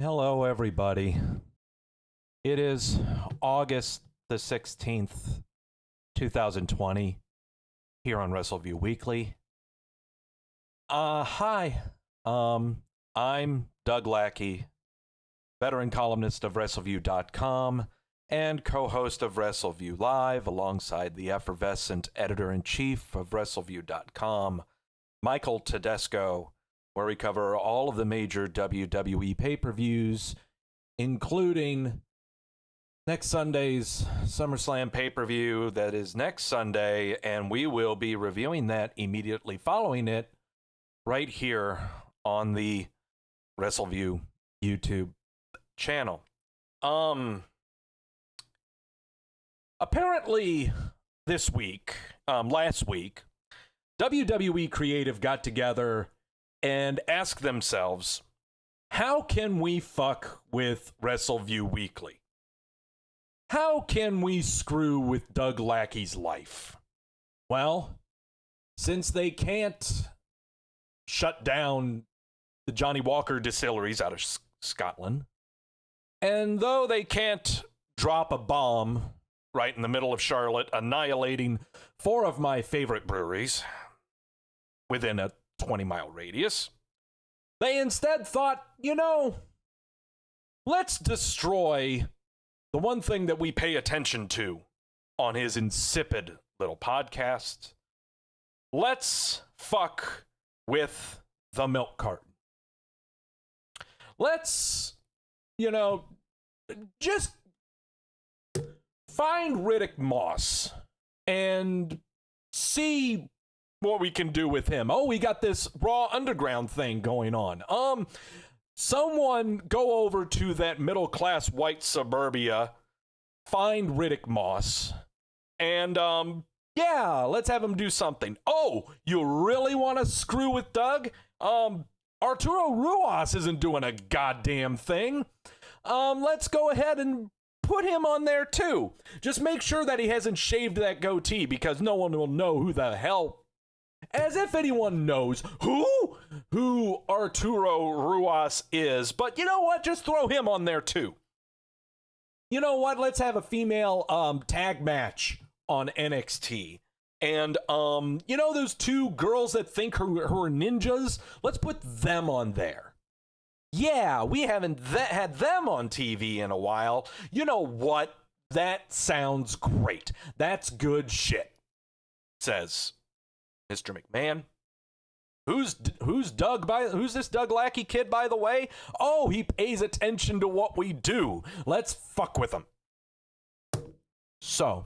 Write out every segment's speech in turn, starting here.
Hello, everybody. It is August the 16th, 2020, here on Wrestleview Weekly. Hi. I'm Doug Lackey, veteran columnist of Wrestleview.com and co-host of Wrestleview Live, alongside the effervescent editor-in-chief of Wrestleview.com, Michael Tedesco, where we cover all of the major WWE pay-per-views, including next Sunday's Summerslam pay-per-view that is next Sunday, and we will be reviewing that immediately following it right here on the Wrestleview YouTube channel. Apparently this week, last week, WWE Creative got together and ask themselves, how can we fuck with Wrestleview Weekly? How can we screw with Doug Lackey's life? Well, since they can't shut down the Johnny Walker distilleries out of Scotland, and though they can't drop a bomb right in the middle of Charlotte, annihilating 4 of my favorite breweries within a 20-mile radius, they instead thought, let's destroy the one thing that we pay attention to on his insipid little podcast. Let's fuck with the milk carton. Let's, just find Riddick Moss and see what we can do with him. Oh, we got this Raw Underground thing going on. Someone go over to that middle-class white suburbia, find Riddick Moss, and, let's have him do something. Oh, you really want to screw with Doug? Arturo Ruas isn't doing a goddamn thing. Let's go ahead and put him on there, too. Just make sure that he hasn't shaved that goatee, because no one will know who the hell... As if anyone knows who Arturo Ruas is. But you know what? Just throw him on there, too. You know what? Let's have a female tag match on NXT. And, those 2 girls that think who are ninjas? Let's put them on there. Yeah, we haven't had them on TV in a while. You know what? That sounds great. That's good shit, says Mr. McMahon. Who's this Doug Lackey kid, by the way? Oh, he pays attention to what we do. Let's fuck with him. So,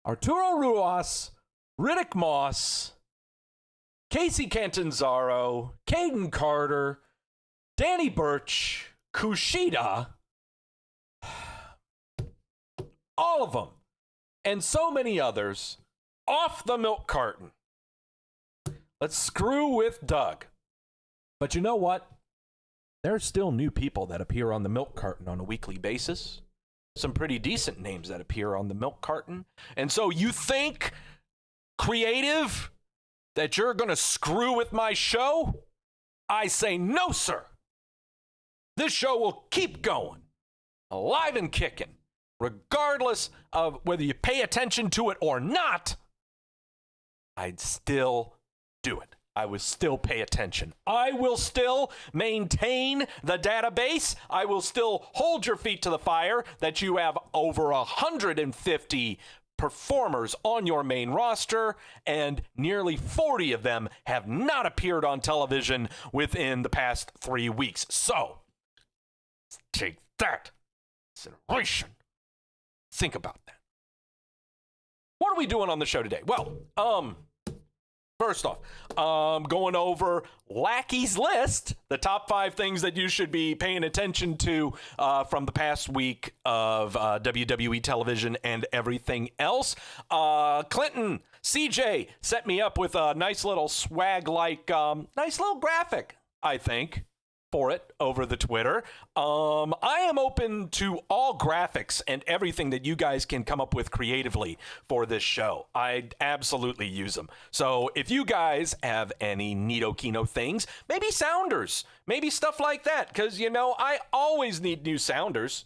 Arturo Ruas, Riddick Moss, Casey Catanzaro, Caden Carter, Danny Burch, Kushida, all of them, and so many others, off the milk carton. Let's screw with Doug. But you know what? There's still new people that appear on the milk carton on a weekly basis. Some pretty decent names that appear on the milk carton. And so you think, Creative, that you're going to screw with my show? I say no, sir. This show will keep going, alive and kicking, regardless of whether you pay attention to it or not. I'd still do it. I would still pay attention. I will still maintain the database. I will still hold your feet to the fire that you have over 150 performers on your main roster, and nearly 40 of them have not appeared on television within the past 3 weeks. So, take that consideration. Think about that. What are we doing on the show today? Well, first off, going over Lackey's list, the top 5 things that you should be paying attention to from the past week of WWE television and everything else. Clinton, CJ set me up with a nice little swag-like, nice little graphic, I think. for it over the Twitter. I am open to all graphics and everything that you guys can come up with creatively for this show. I absolutely use them. So if you guys have any neato kino things, maybe sounders, maybe stuff like that, because, you know, I always need new sounders.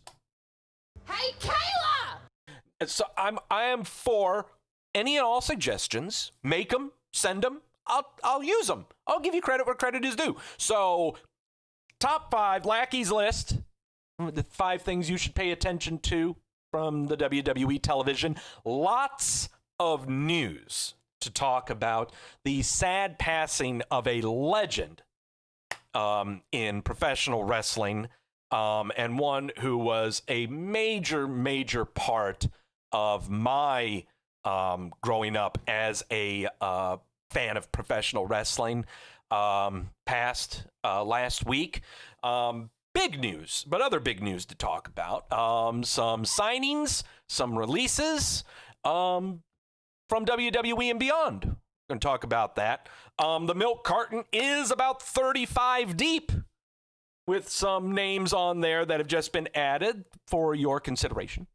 Hey, Kayla! So I am for any and all suggestions. Make them, send them. I'll use them. I'll give you credit where credit is due. So, top 5, Lackey's list. The 5 things you should pay attention to from the WWE television. Lots of news to talk about. The sad passing of a legend in professional wrestling, and one who was a major part of my growing up as a fan of professional wrestling, passed last week. Big news, but other big news to talk about. Some signings, some releases from WWE and beyond. We're going to talk about that. The milk carton is about 35 deep, with some names on there that have just been added for your consideration.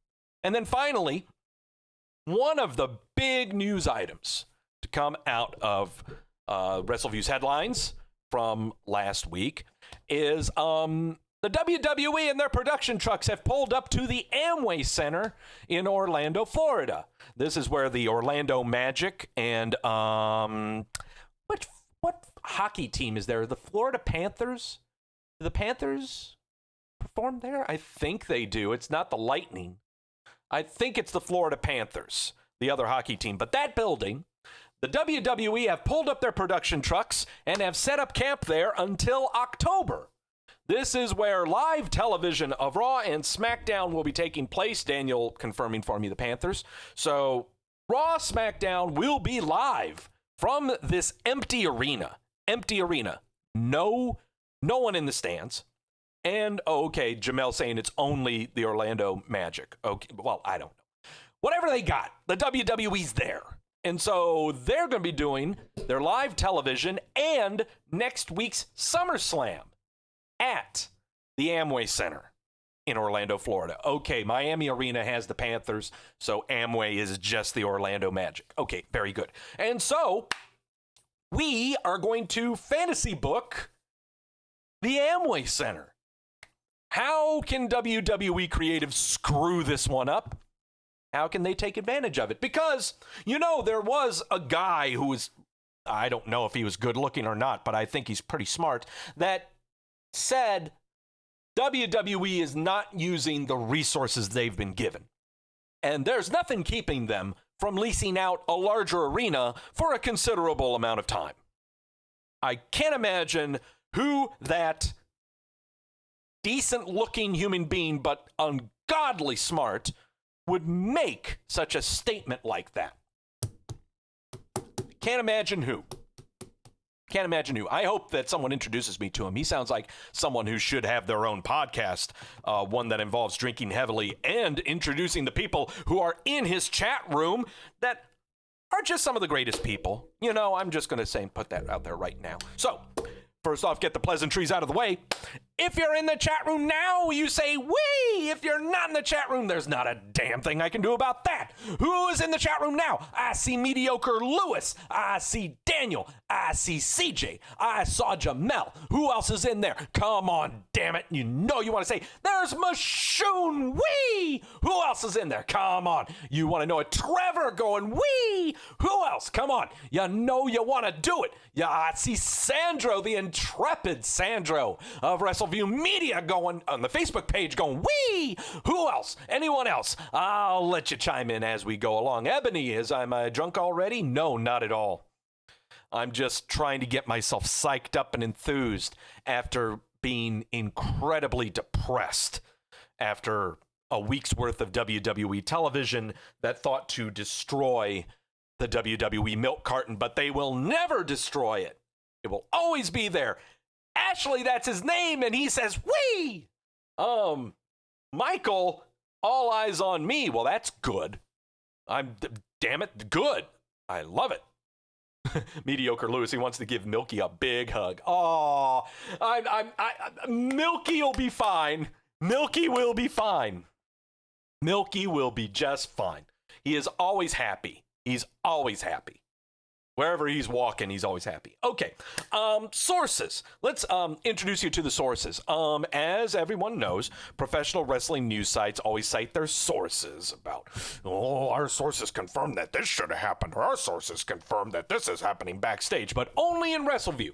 And then finally, one of the big news items to come out of Wrestleview's headlines from last week is the WWE and their production trucks have pulled up to the Amway Center in Orlando, Florida. This is where the Orlando Magic and what hockey team is there? The Florida Panthers? Do the Panthers perform there? I think they do. It's not the Lightning. I think it's the Florida Panthers, the other hockey team. But that building, the WWE have pulled up their production trucks and have set up camp there until October. This is where live television of Raw and Smackdown will be taking place. Daniel confirming for me the Panthers. So Raw, Smackdown will be live from this empty arena. Empty arena. No one in the stands. And, okay, Jamel saying it's only the Orlando Magic. Okay, well, I don't know. Whatever they got, the WWE's there. And so they're going to be doing their live television and next week's Summerslam at the Amway Center in Orlando, Florida. Okay, Miami Arena has the Panthers, so Amway is just the Orlando Magic. Okay, very good. And so we are going to fantasy book the Amway Center. How can WWE Creative screw this one up? How can they take advantage of it? Because, you know, there was a guy who was, I don't know if he was good looking or not, but I think he's pretty smart, that said WWE is not using the resources they've been given. And there's nothing keeping them from leasing out a larger arena for a considerable amount of time. I can't imagine who that decent-looking human being, but ungodly smart, would make such a statement like that. Can't imagine who. Can't imagine who. I hope that someone introduces me to him. He sounds like someone who should have their own podcast, one that involves drinking heavily and introducing the people who are in his chat room that are just some of the greatest people. You know, I'm just going to say and put that out there right now. So, first off, get the pleasantries out of the way. If you're in the chat room now, you say, wee! If you're not in the chat room, there's not a damn thing I can do about that. Who is in the chat room now? I see Mediocre Lewis. I see Daniel. I see CJ. I saw Jamel. Who else is in there? Come on, damn it. You know you want to say, there's Mashoon. Wee! Who else is in there? Come on. You want to know it? Trevor going, wee! Who else? Come on. You know you want to do it. Yeah, I see Sandro, the intrepid Sandro of Wrestleview Media going on the Facebook page going, wee! Who else? Anyone else? I'll let you chime in as we go along. Ebony, am I drunk already? No, not at all. I'm just trying to get myself psyched up and enthused after being incredibly depressed after a week's worth of WWE television that thought to destroy the WWE milk carton, but they will never destroy it. It will always be there. Ashley, that's his name, and he says, wee! Michael, all eyes on me. Well, that's good. Damn it, good. I love it. Mediocre Lewis, he wants to give Milky a big hug. Oh, Milky will be fine. Milky will be fine. Milky will be just fine. He is always happy. He's always happy. Wherever he's walking, he's always happy. Okay, sources. Let's introduce you to the sources. As everyone knows, professional wrestling news sites always cite their sources about, oh, our sources confirm that this should have happened, or our sources confirm that this is happening backstage, but only in Wrestleview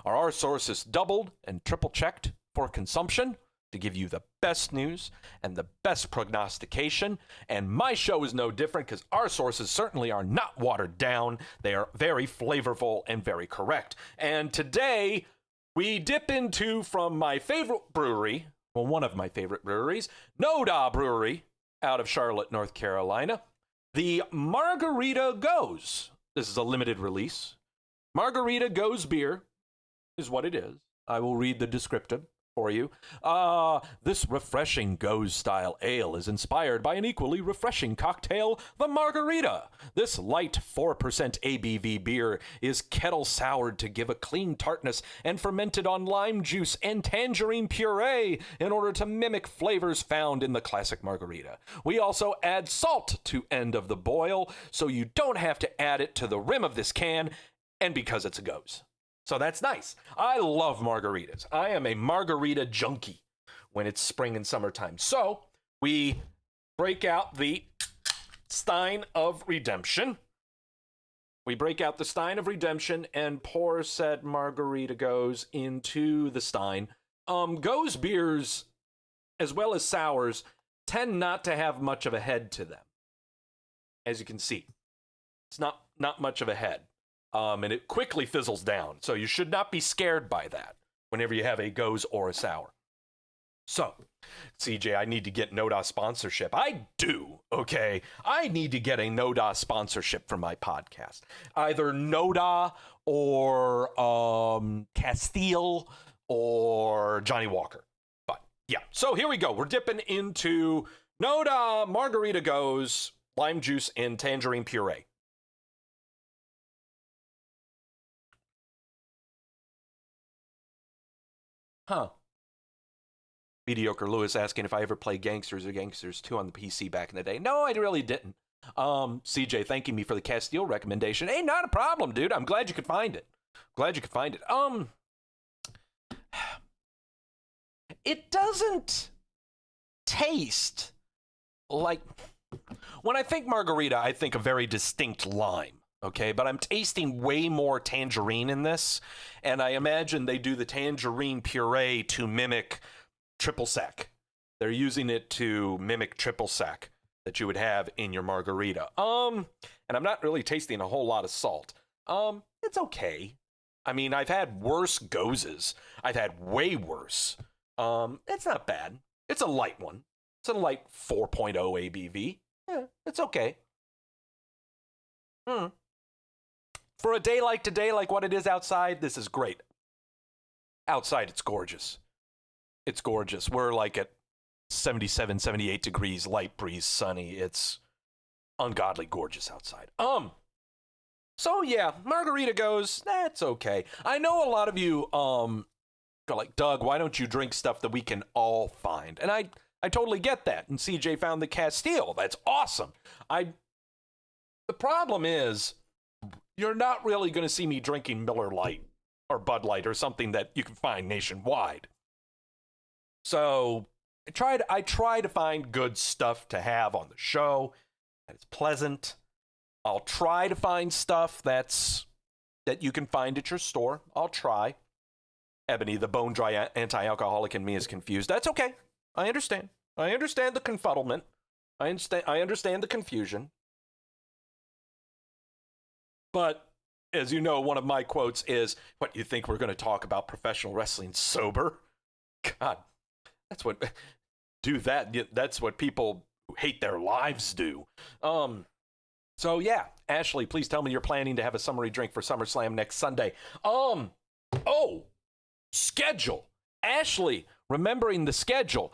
are our sources doubled and triple checked for consumption to give you the best news and the best prognostication. And my show is no different because our sources certainly are not watered down. They are very flavorful and very correct. And today we dip into, from my favorite brewery, well, one of my favorite breweries, Noda Brewery out of Charlotte, North Carolina, the Margarita Goes. This is a limited release. Margarita Goes beer is what it is. I will read the descriptive for you. This refreshing Goes style ale is inspired by an equally refreshing cocktail, the Margarita. This light 4% ABV beer is kettle soured to give a clean tartness and fermented on lime juice and tangerine puree in order to mimic flavors found in the classic Margarita. We also add salt to end of the boil, so you don't have to add it to the rim of this can, and because it's a Goes. So that's nice. I love margaritas. I am a margarita junkie when it's spring and summertime. So we break out the Stein of Redemption. We break out the Stein of Redemption and pour said Margarita Goes into the Stein. Goes beers, as well as sours, tend not to have much of a head to them. As you can see, it's not much of a head. And it quickly fizzles down. So you should not be scared by that whenever you have a Goes or a sour. So, CJ, I need to get Noda sponsorship. I do, okay? I need to get a Noda sponsorship for my podcast. Either Noda or Castile or Johnny Walker. But, yeah. So here we go. We're dipping into Noda Margarita Goes, lime juice, and tangerine puree. Huh. Mediocre Lewis asking if I ever played Gangsters or Gangsters 2 on the PC back in the day. No, I really didn't. CJ thanking me for the Castile recommendation. Hey, not a problem, dude. I'm glad you could find it. It doesn't taste like... When I think margarita, I think a very distinct lime. Okay, but I'm tasting way more tangerine in this, and I imagine they do the tangerine puree to mimic triple sec. They're using it to mimic triple sec that you would have in your margarita. And I'm not really tasting a whole lot of salt. It's okay. I mean, I've had worse Goses. I've had way worse. It's not bad. It's a light one. It's a light 4.0 ABV. Yeah, it's okay. For a day like today, like what it is outside, this is great. Outside, it's gorgeous. It's gorgeous. We're like at 77, 78 degrees, light breeze, sunny. It's ungodly gorgeous outside. So yeah, Margarita Goes, that's okay. I know a lot of you go like, Doug, why don't you drink stuff that we can all find? And I totally get that. And CJ found the Castile. That's awesome. The problem is, you're not really going to see me drinking Miller Lite or Bud Light or something that you can find nationwide. So I try to find good stuff to have on the show that is pleasant. I'll try to find stuff that you can find at your store. I'll try. Ebony, the bone dry anti-alcoholic in me is confused. That's okay. I understand. I understand the confuddlement. I understand the confusion. But, as you know, one of my quotes is, what, you think we're going to talk about professional wrestling sober? God, that's what people who hate their lives do. So, yeah, Ashley, please tell me you're planning to have a summary drink for Summerslam next Sunday. Schedule. Ashley, remembering the schedule.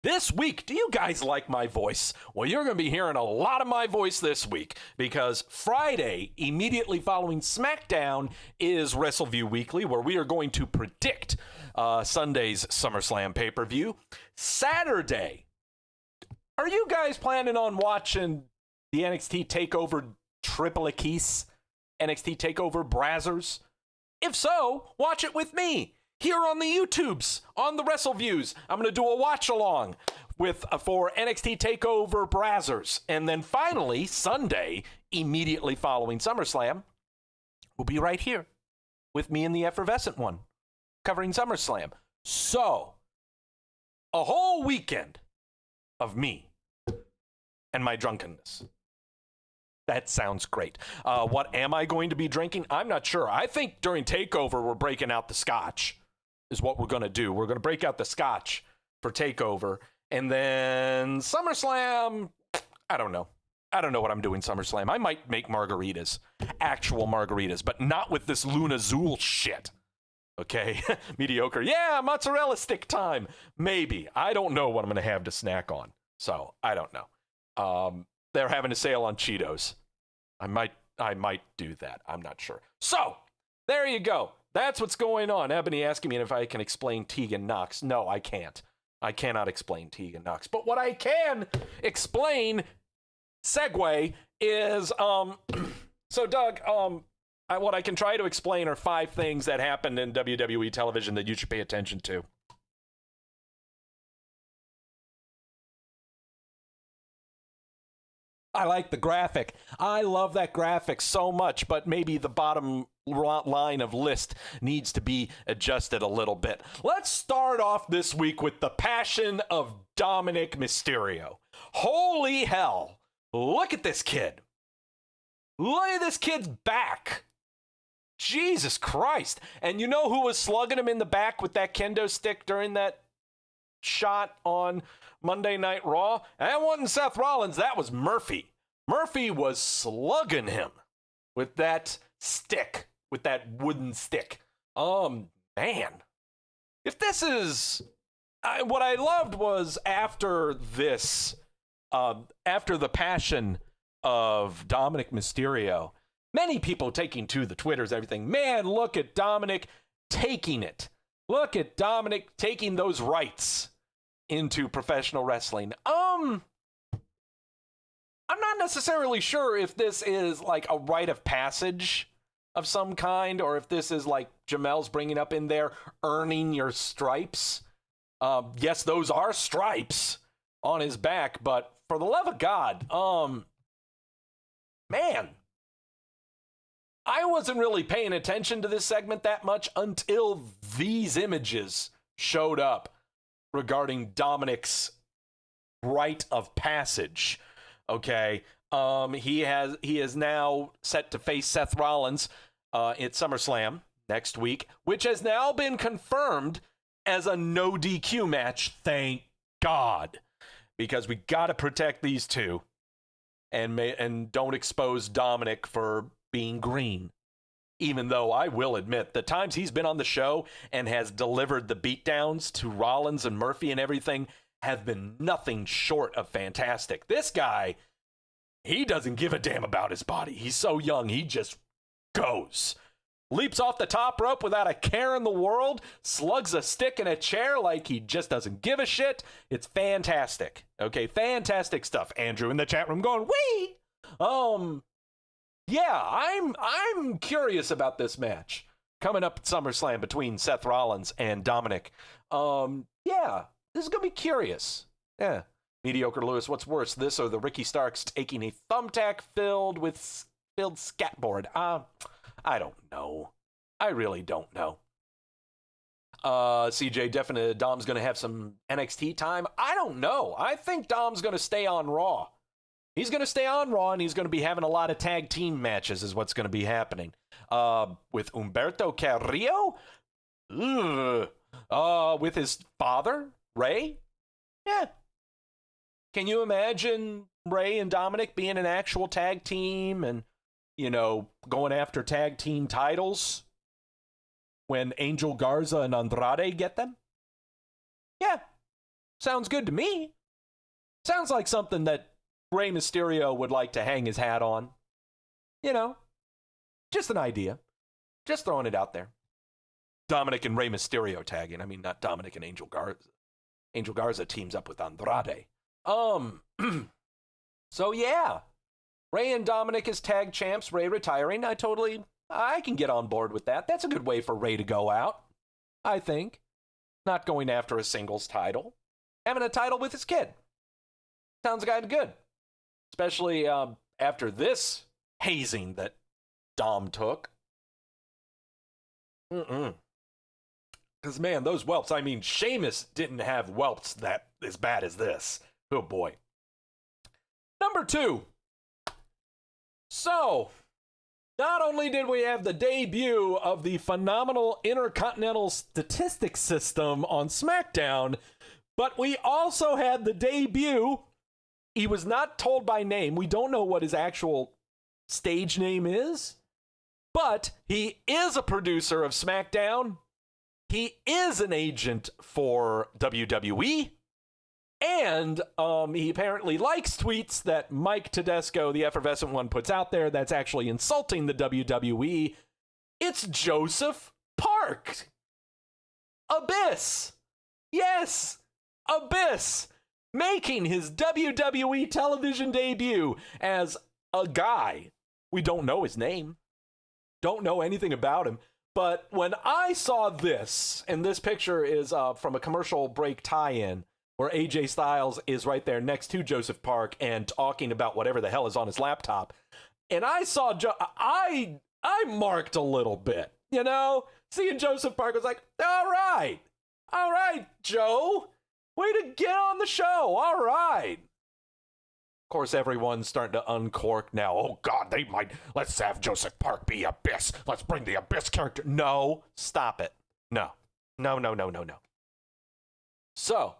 This week, do you guys like my voice? Well, you're going to be hearing a lot of my voice this week because Friday, immediately following Smackdown, is Wrestleview Weekly, where we are going to predict Sunday's Summerslam pay-per-view. Saturday, are you guys planning on watching the NXT TakeOver Triple Keys, NXT TakeOver Brazzers? If so, watch it with me here on the YouTubes, on the Wrestleviews. I'm going to do a watch-along for NXT TakeOver Brazzers. And then finally, Sunday, immediately following SummerSlam, we'll be right here with me and the Effervescent One, covering SummerSlam. So, a whole weekend of me and my drunkenness. That sounds great. What am I going to be drinking? I'm not sure. I think during TakeOver, we're breaking out the scotch, is what we're going to do. We're going to break out the scotch for TakeOver. And then SummerSlam, I don't know. I don't know what I'm doing SummerSlam. I might make margaritas, actual margaritas, but not with this Luna Zool shit. Okay, mediocre. Yeah, mozzarella stick time. Maybe. I don't know what I'm going to have to snack on. So, I don't know. They're having a sale on Cheetos. I might do that. I'm not sure. So, there you go. That's what's going on. Ebony asking me if I can explain Tegan Knox. No, I can't. I cannot explain Tegan Knox. But what I can explain, segue, is, so Doug, what I can try to explain are 5 things that happened in WWE television that you should pay attention to. I like the graphic. I love that graphic so much, but maybe the bottom line of list needs to be adjusted a little bit. Let's start off this week with the passion of Dominic Mysterio. Holy hell. Look at this kid. Look at this kid's back. Jesus Christ. And you know who was slugging him in the back with that kendo stick during that shot on Monday Night Raw? That wasn't Seth Rollins, that was Murphy. Murphy was slugging him with that stick, with that wooden stick. Man. If this is... what I loved was after this, after the passion of Dominic Mysterio, many people taking to the Twitters, everything. Man, look at Dominic taking it. Look at Dominic taking those rights into professional wrestling. I'm not necessarily sure if this is like a rite of passage of some kind, or if this is like Jamel's bringing up in there, earning your stripes. Yes, those are stripes on his back, but for the love of God, man, I wasn't really paying attention to this segment that much until these images showed up regarding Dominic's rite of passage. Okay, he is now set to face Seth Rollins at SummerSlam next week, which has now been confirmed as a no DQ match. Thank God, because we got to protect these two, and don't expose Dominic for being green. Even though I will admit, the times he's been on the show and has delivered the beatdowns to Rollins and Murphy and everything have been nothing short of fantastic. This guy, he doesn't give a damn about his body. He's so young, he just goes. Leaps off the top rope without a care in the world, slugs a stick in a chair like he just doesn't give a shit. It's fantastic. Okay, fantastic stuff. Andrew in the chat room going, wee! Yeah, I'm curious about this match coming up at SummerSlam between Seth Rollins and Dominic. Yeah, this is going to be curious. Mediocre Lewis, what's worse, this or the Ricky Starks taking a thumbtack filled scatboard? I don't know. I really don't know. CJ, definitely Dom's going to have some NXT time. I don't know. I think Dom's going to stay on Raw. He's going to stay on Raw, and he's going to be having a lot of tag team matches is what's going to be happening. With Humberto Carrillo? With his father, Ray? Yeah. Can you imagine Ray and Dominic being an actual tag team and, going after tag team titles when Angel Garza and Andrade get them? Yeah. Sounds good to me. Sounds like something that Rey Mysterio would like to hang his hat on. You know, just an idea. Just throwing it out there. Dominic and Rey Mysterio tagging. I mean, not Dominic and Angel Garza. Angel Garza teams up with Andrade. So yeah. Rey and Dominic as tag champs. Rey retiring. I can get on board with that. That's a good way for Rey to go out, I think. Not going after a singles title. Having a title with his kid. Sounds kind of good. Especially after this hazing that Dom took. Because, man, those whelps, I mean, Sheamus didn't have whelps that as bad as this. Oh, boy. Number 2. So, not only did we have the debut of the phenomenal Intercontinental Statistics System on Smackdown, but we also had the debut. He was not told by name. We don't know what his actual stage name is, but he is a producer of Smackdown. He is an agent for WWE. And he apparently likes tweets that Mike Tedesco, the effervescent one, puts out there that's actually insulting the WWE. It's Joseph Park. Abyss. Yes, Abyss. Making his WWE television debut as a guy. We don't know his name. Don't know anything about him. But when I saw this, and this picture is from a commercial break tie-in, where AJ Styles is right there next to Joseph Park and talking about whatever the hell is on his laptop. And I saw, I marked a little bit, you know? Seeing Joseph Park was like, all right, Joe, way to get on the show, all right. Of course, everyone's starting to uncork now. Oh, God, let's have Joseph Park be Abyss. Let's bring the Abyss character. No, stop it. No. So,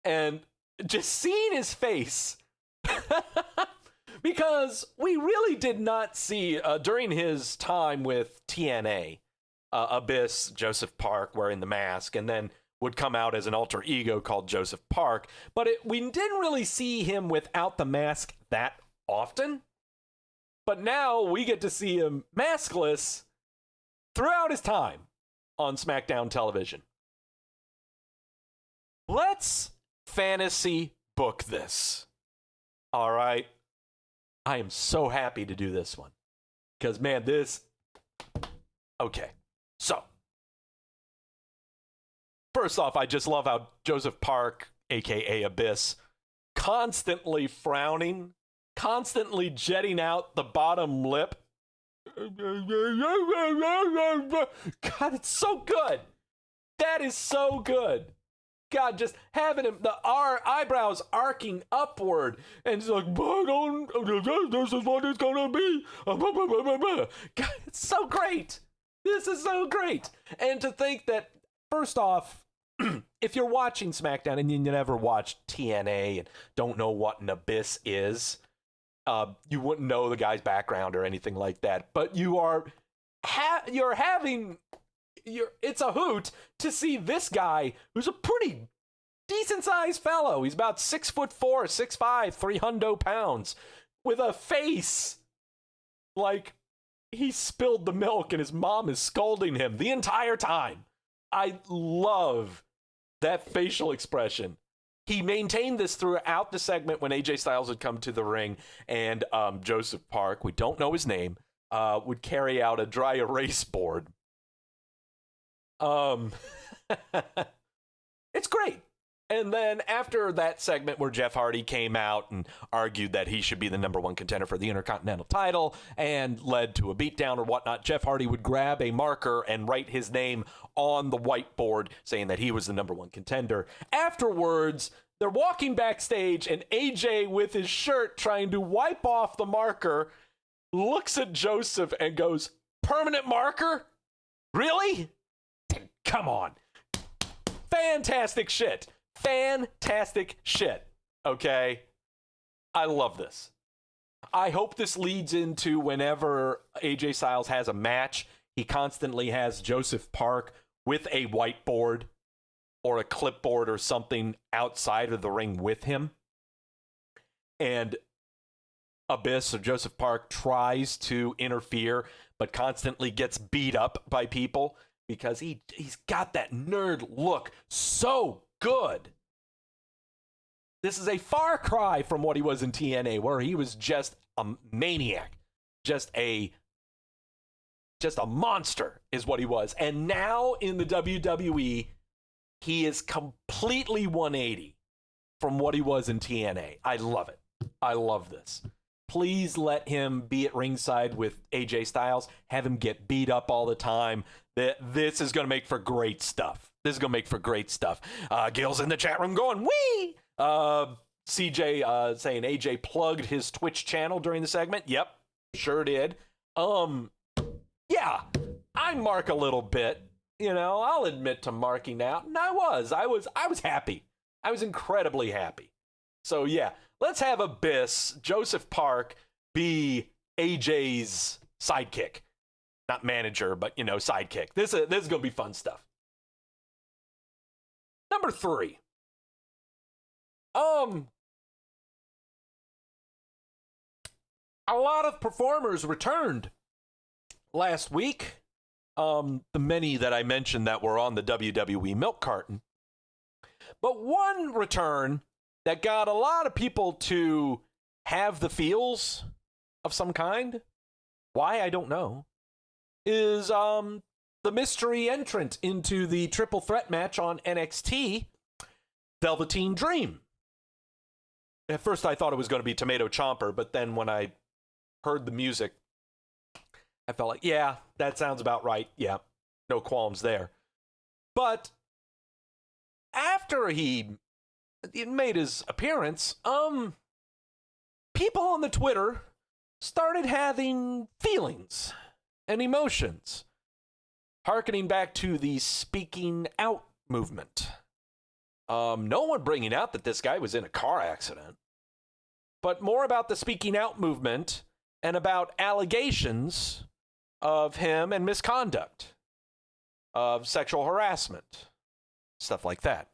and just seeing his face, because we really did not see, during his time with TNA, Abyss, Joseph Park wearing the mask, and then would come out as an alter ego called Joseph Park, but we didn't really see him without the mask that often. But now we get to see him maskless throughout his time on SmackDown television. Let's fantasy book this. All right. I am so happy to do this one. Because, man, okay. So, first off, I just love how Joseph Park, a.k.a. Abyss, constantly frowning, constantly jetting out the bottom lip. God, it's so good. That is so good. God, just having him, our eyebrows arcing upward, and he's like, this is what it's gonna be. God, it's so great. This is so great. And to think that, first off, if you're watching SmackDown and you never watched TNA and don't know what an Abyss is, you wouldn't know the guy's background or anything like that. But it's a hoot to see this guy who's a pretty decent sized fellow. He's about 6'4", 6'5", 300 pounds, with a face like he spilled the milk and his mom is scolding him the entire time. I love that facial expression. He maintained this throughout the segment when AJ Styles would come to the ring, and Joseph Park, we don't know his name, would carry out a dry erase board. It's great. And then after that segment where Jeff Hardy came out and argued that he should be the number one contender for the Intercontinental title and led to a beatdown or whatnot, Jeff Hardy would grab a marker and write his name on the whiteboard saying that he was the number one contender. Afterwards, they're walking backstage and AJ, with his shirt trying to wipe off the marker, looks at Joseph and goes, "Permanent marker? Really? Come on." Fantastic shit. Fantastic shit. Okay? I love this. I hope this leads into whenever AJ Styles has a match, he constantly has Joseph Park with a whiteboard or a clipboard or something outside of the ring with him. And Abyss or Joseph Park tries to interfere, but constantly gets beat up by people because he's got that nerd look so good. This is a far cry from what he was in TNA, where he was just a maniac, just a monster is what he was. And now in the WWE, he is completely 180 from what he was in TNA. I love it. I love this. Please let him be at ringside with AJ Styles. Have him get beat up all the time. This is going to make for great stuff. This is going to make for great stuff. Gil's in the chat room going, wee! CJ saying AJ plugged his Twitch channel during the segment. Yep, sure did. Yeah, I mark a little bit. You know, I'll admit to marking out. And I was happy. I was incredibly happy. So yeah, let's have Abyss, Joseph Park, be AJ's sidekick. Not manager, but, you know, sidekick. This is going to be fun stuff. Number 3. A lot of performers returned last week. The many that I mentioned that were on the WWE milk carton. But one return that got a lot of people to have the feels of some kind, why I don't know, is the mystery entrant into the triple threat match on NXT, Velveteen Dream. At first I thought it was going to be Tomato Chomper, but then when I heard the music, I felt like, yeah, that sounds about right. Yeah, no qualms there. But after he made his appearance, people on the Twitter started having feelings and emotions, hearkening back to the speaking out movement. No one bringing out that this guy was in a car accident, but more about the speaking out movement and about allegations of him and misconduct, of sexual harassment, stuff like that.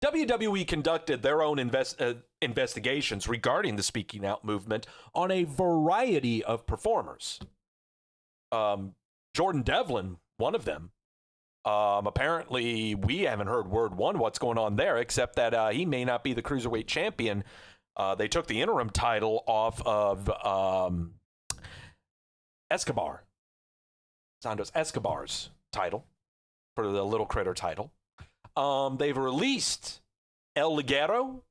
WWE conducted their own investigations regarding the speaking out movement on a variety of performers. Jordan Devlin, one of them. Apparently, we haven't heard word one what's going on there, except that he may not be the Cruiserweight champion. They took the interim title off of Escobar. Santos Escobar's title for the Little Critter title. They've released El Ligero.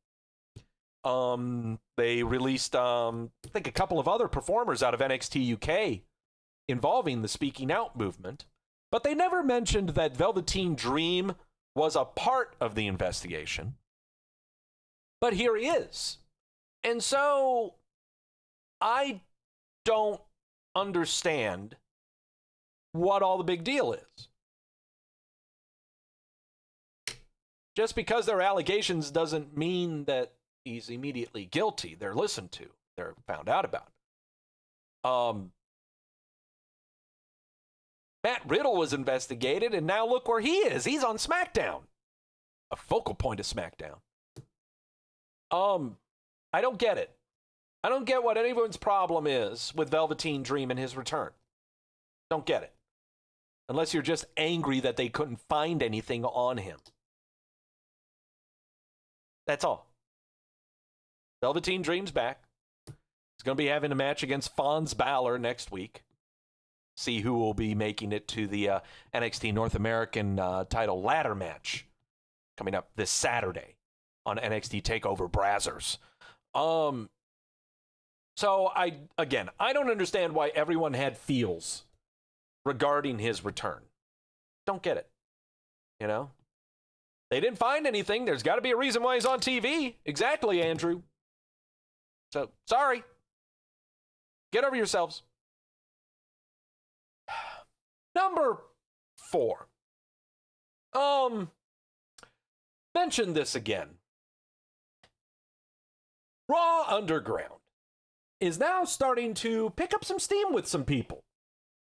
They released, I think, a couple of other performers out of NXT UK involving the speaking out movement. But they never mentioned that Velveteen Dream was a part of the investigation. But here he is. And so I don't understand what all the big deal is. Just because there are allegations doesn't mean that he's immediately guilty. They're listened to. They're found out about. Matt Riddle was investigated, and now look where he is. He's on Smackdown. A focal point of Smackdown. I don't get it. I don't get what anyone's problem is with Velveteen Dream and his return. Don't get it. Unless you're just angry that they couldn't find anything on him. That's all. Velveteen Dream's back. He's going to be having a match against Fons Balor next week. See who will be making it to the NXT North American title ladder match coming up this Saturday on NXT TakeOver Brazzers. So I don't understand why everyone had feels regarding his return. Don't get it. You know? They didn't find anything. There's got to be a reason why he's on TV. Exactly, Andrew. So, sorry. Get over yourselves. Number 4. Mention this again. Raw Underground is now starting to pick up some steam with some people.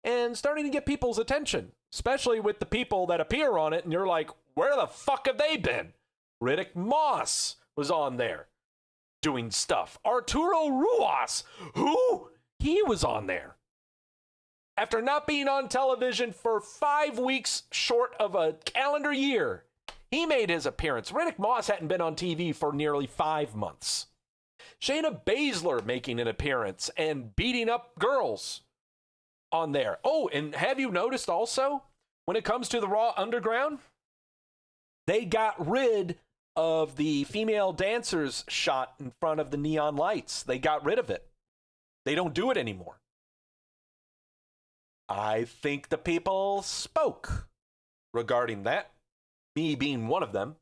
and starting to get people's attention, especially with the people that appear on it, and you're like, where the fuck have they been? Riddick Moss was on there doing stuff. Arturo Ruas, who? He was on there. After not being on television for 5 weeks short of a calendar year, he made his appearance. Riddick Moss hadn't been on TV for nearly 5 months. Shayna Baszler making an appearance and beating up girls on there. Oh, and have you noticed also, when it comes to the Raw Underground, they got rid of the female dancers shot in front of the neon lights. They got rid of it. They don't do it anymore. I think the people spoke regarding that, me being one of them.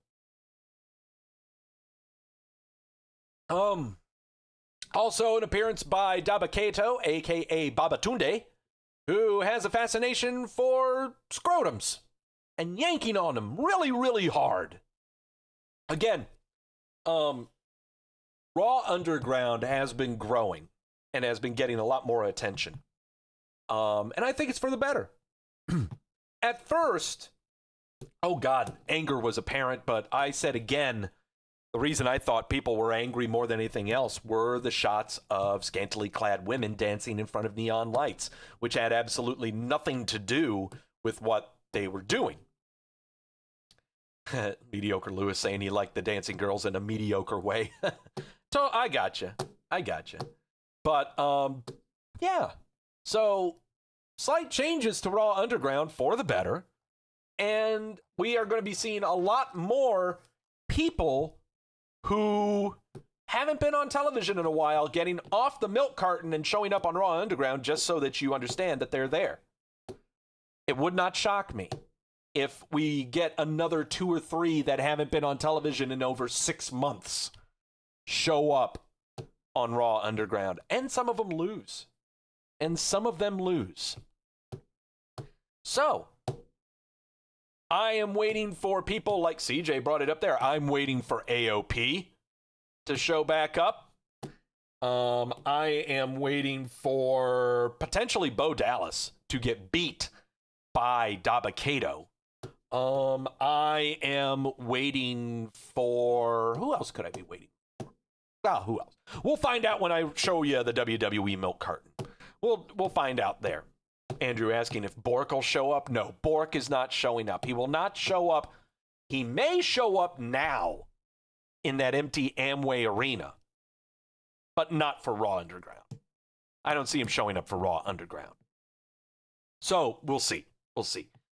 Also an appearance by Dabba-Kato, aka Babatunde, who has a fascination for scrotums and yanking on them really, really hard. Again, Raw Underground has been growing and has been getting a lot more attention. And I think it's for the better. At first, oh God, anger was apparent, but I said again, the reason I thought people were angry more than anything else were the shots of scantily clad women dancing in front of neon lights, which had absolutely nothing to do with what they were doing. Mediocre Lewis saying he liked the dancing girls in a mediocre way. So I gotcha. But, yeah. So, slight changes to Raw Underground for the better. And we are going to be seeing a lot more people who haven't been on television in a while getting off the milk carton and showing up on Raw Underground just so that you understand that they're there. It would not shock me if we get another 2 or 3 that haven't been on television in over 6 months show up on Raw Underground. And some of them lose. So, I am waiting for people like CJ brought it up there. I'm waiting for AOP to show back up. I am waiting for potentially Bo Dallas to get beat by Dabba-Kato. I am waiting for... Who else could I be waiting for? Who else? We'll find out when I show you the WWE milk carton. We'll find out there. Andrew asking if Bork will show up. No, Bork is not showing up. He will not show up. He may show up now in that empty Amway arena, but not for Raw Underground. I don't see him showing up for Raw Underground. So, we'll see.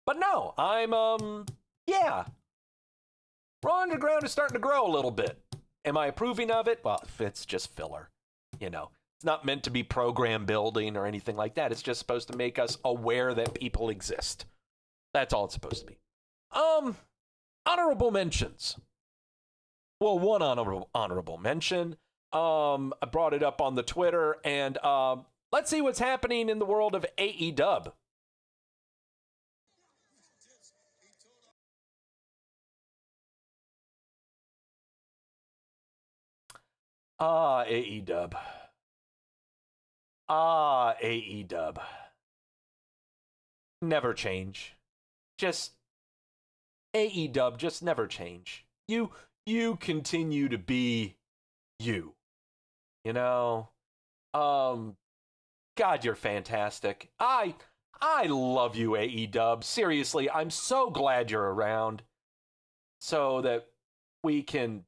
But no, yeah. Raw Underground is starting to grow a little bit. Am I approving of it? Well, it's just filler, It's not meant to be program building or anything like that. It's just supposed to make us aware that people exist. That's all it's supposed to be. Honorable mentions. Well, one honorable mention. I brought it up on the Twitter, and let's see what's happening in the world of AEW. AEW. AEW. Never change. Just AEW, just never change. You continue to be you. God, you're fantastic. I love you, AEW. Seriously, I'm so glad you're around so that we can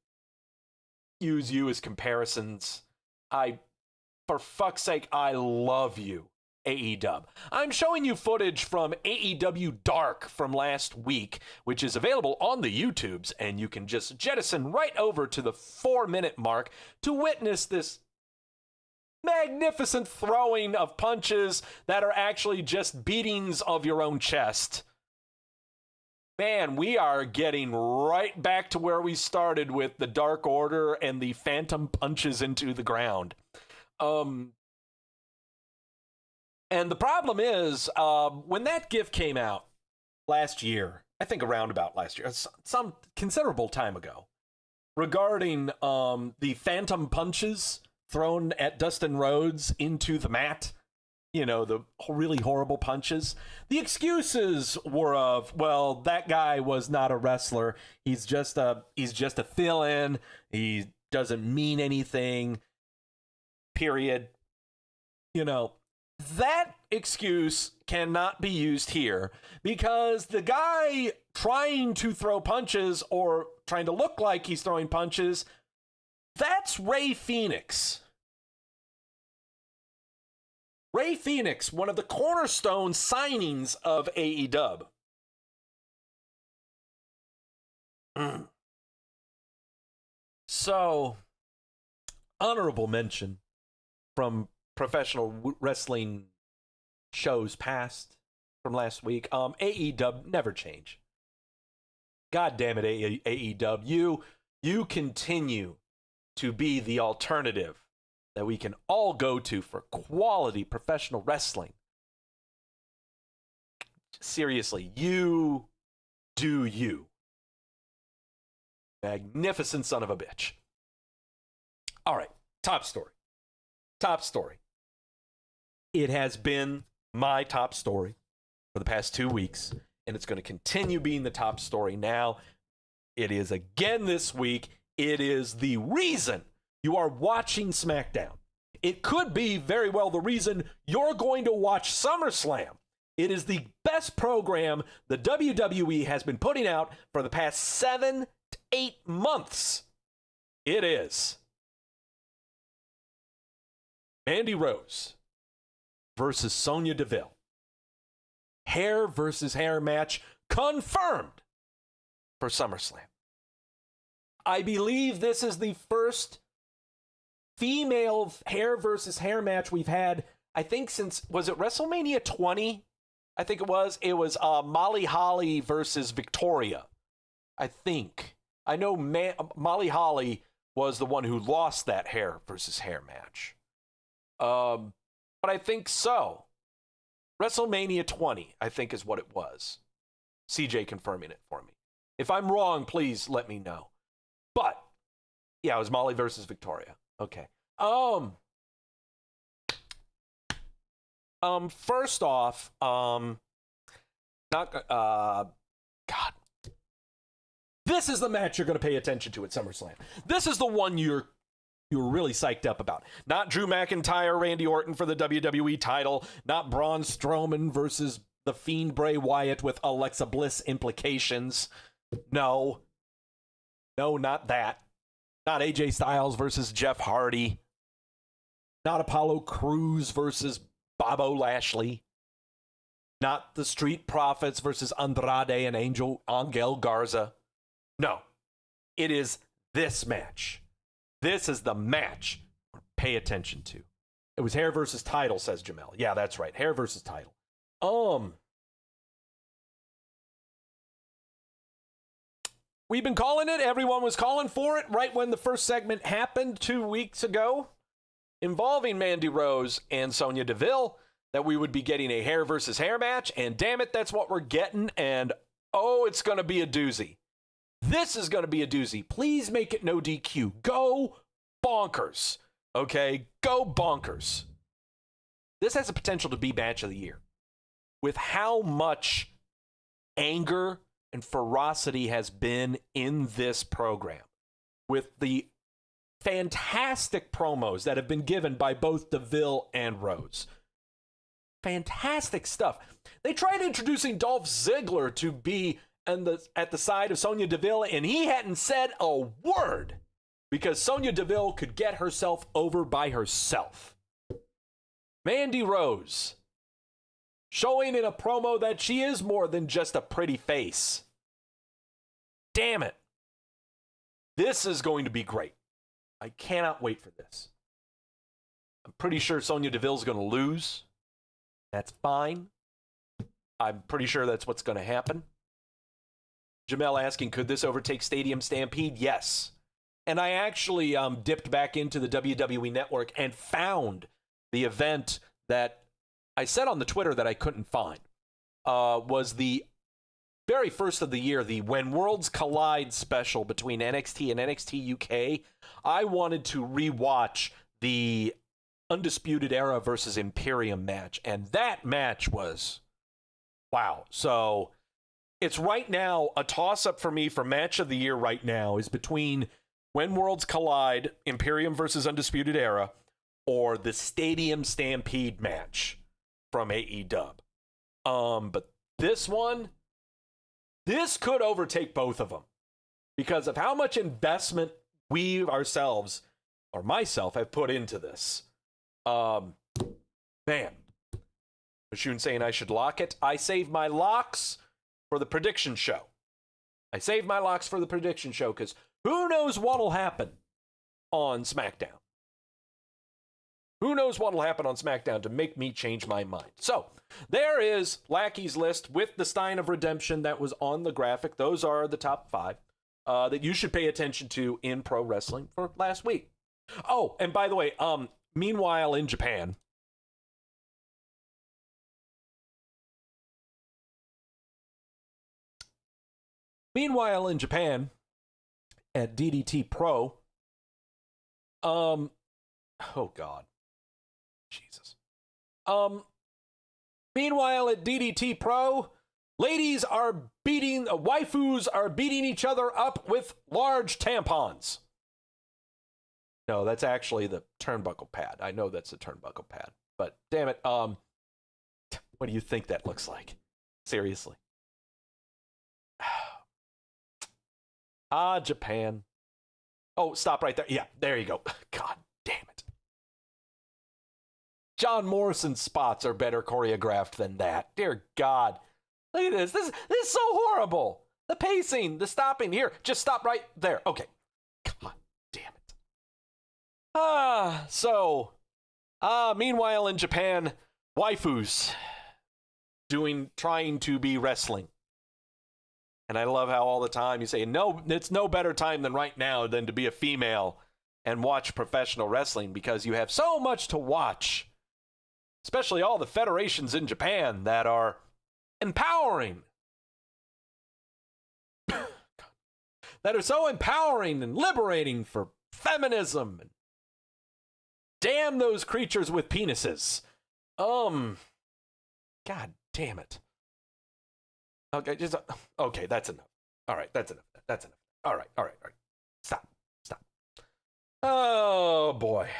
use you as comparisons. For fuck's sake, I love you, AEW. I'm showing you footage from AEW Dark from last week, which is available on the YouTubes, and you can just jettison right over to the 4-minute mark to witness this magnificent throwing of punches that are actually just beatings of your own chest. Man, we are getting right back to where we started with the Dark Order and the phantom punches into the ground. And the problem is, when that GIF came out last year, I think around about last year, some considerable time ago, regarding the phantom punches thrown at Dustin Rhodes into the mat the really horrible punches. The excuses were of, well, that guy was not a wrestler. He's just a fill-in. He doesn't mean anything. Period. That excuse cannot be used here because the guy trying to throw punches or trying to look like he's throwing punches, that's Ray Phoenix. Ray Phoenix, one of the cornerstone signings of AEW. So, honorable mention from professional wrestling shows past from last week. AEW, never change. God damn it, AEW. You continue to be the alternative that we can all go to for quality professional wrestling. Seriously, you do you. Magnificent son of a bitch. All right, top story. Top story. It has been my top story for the past 2 weeks, and it's going to continue being the top story now. It is again this week. It is the reason you are watching Smackdown. It could be very well the reason you're going to watch Summerslam. It is the best program the WWE has been putting out for the past 7 to 8 months. It is Mandy Rose versus Sonya Deville. Hair versus hair match confirmed for SummerSlam. I believe this is the first female hair versus hair match we've had, I think, since, was it WrestleMania 20? I think it was. It was Molly Holly versus Victoria, I think. I know Molly Holly was the one who lost that hair versus hair match. But I think so. WrestleMania 20, I think, is what it was. CJ confirming it for me. If I'm wrong, please let me know. But yeah, it was Molly versus Victoria. Okay. First off, God. This is the match you're going to pay attention to at SummerSlam. This is the one you're really psyched up about. Not Drew McIntyre, Randy Orton for the WWE title. Not Braun Strowman versus The Fiend Bray Wyatt with Alexa Bliss implications. No, not that. Not AJ Styles versus Jeff Hardy. Not Apollo Crews versus Bobo Lashley. Not the Street Profits versus Andrade and Angel Garza. No, it is this match. This is the match. Pay attention to. It was hair versus title, says Jamel. Yeah, that's right. Hair versus title. We've been calling it. Everyone was calling for it right when the first segment happened 2 weeks ago, involving Mandy Rose and Sonya Deville, that we would be getting a hair versus hair match. And damn it, that's what we're getting. And oh, it's going to be a doozy. This is going to be a doozy. Please make it no DQ. Go bonkers. Okay? Go bonkers. This has the potential to be match of the year. With how much anger and ferocity has been in this program. With the fantastic promos that have been given by both Deville and Rose. Fantastic stuff. They tried introducing Dolph Ziggler to be at the side of Sonya Deville, and he hadn't said a word because Sonya Deville could get herself over by herself. Mandy Rose showing in a promo that she is more than just a pretty face. Damn it. This is going to be great. I cannot wait for this. I'm pretty sure Sonya Deville's going to lose. That's fine. I'm pretty sure that's what's going to happen. Jamel asking, could this overtake Stadium Stampede? Yes. And I actually dipped back into the WWE Network and found the event that I said on the Twitter that I couldn't find. Was the very first of the year, the When Worlds Collide special between NXT and NXT UK. I wanted to rewatch the Undisputed Era versus Imperium match. And that match was, wow. So it's right now a toss-up for me for match of the year right now is between When Worlds Collide, Imperium versus Undisputed Era, or the Stadium Stampede match from AEW. But this one, this could overtake both of them because of how much investment we ourselves, or myself, have put into this. Man, Mashun saying I should lock it. I save my locks for the prediction show. Because who knows what'll happen on SmackDown? Who knows what'll happen on SmackDown to make me change my mind? So, there is Lackey's list with the Stein of Redemption that was on the graphic. Those are the top 5 that you should pay attention to in pro wrestling for last week. Oh, and by the way, meanwhile in Japan, at DDT Pro, oh God, Jesus. Meanwhile at DDT Pro, ladies are waifus are beating each other up with large tampons. No, that's actually the turnbuckle pad. I know that's a turnbuckle pad, but damn it, what do you think that looks like? Seriously. Japan. Oh, stop right there. Yeah, there you go. God damn it. John Morrison's spots are better choreographed than that. Dear God. Look at this. This is so horrible. The pacing, the stopping. Here, just stop right there. Okay. God damn it. Meanwhile in Japan, waifus trying to be wrestling. And I love how all the time you say, no, it's no better time than right now than to be a female and watch professional wrestling because you have so much to watch. Especially all the federations in Japan that are empowering. That are so empowering and liberating for feminism. And damn those creatures with penises. God damn it. Okay, okay, that's enough. All right, that's enough. All right. Stop. Oh, boy.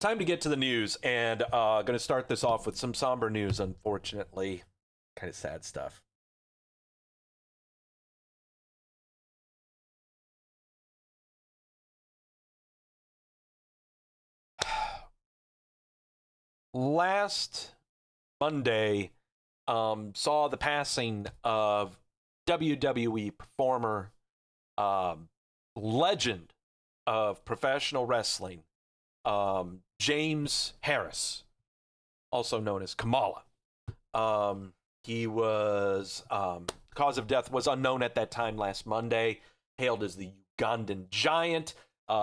Time to get to the news, and going to start this off with some somber news, unfortunately. Kind of sad stuff. Last Monday saw the passing of WWE performer, legend of professional wrestling, James Harris, also known as Kamala. He was, cause of death was unknown at that time last Monday, hailed as the Ugandan Giant.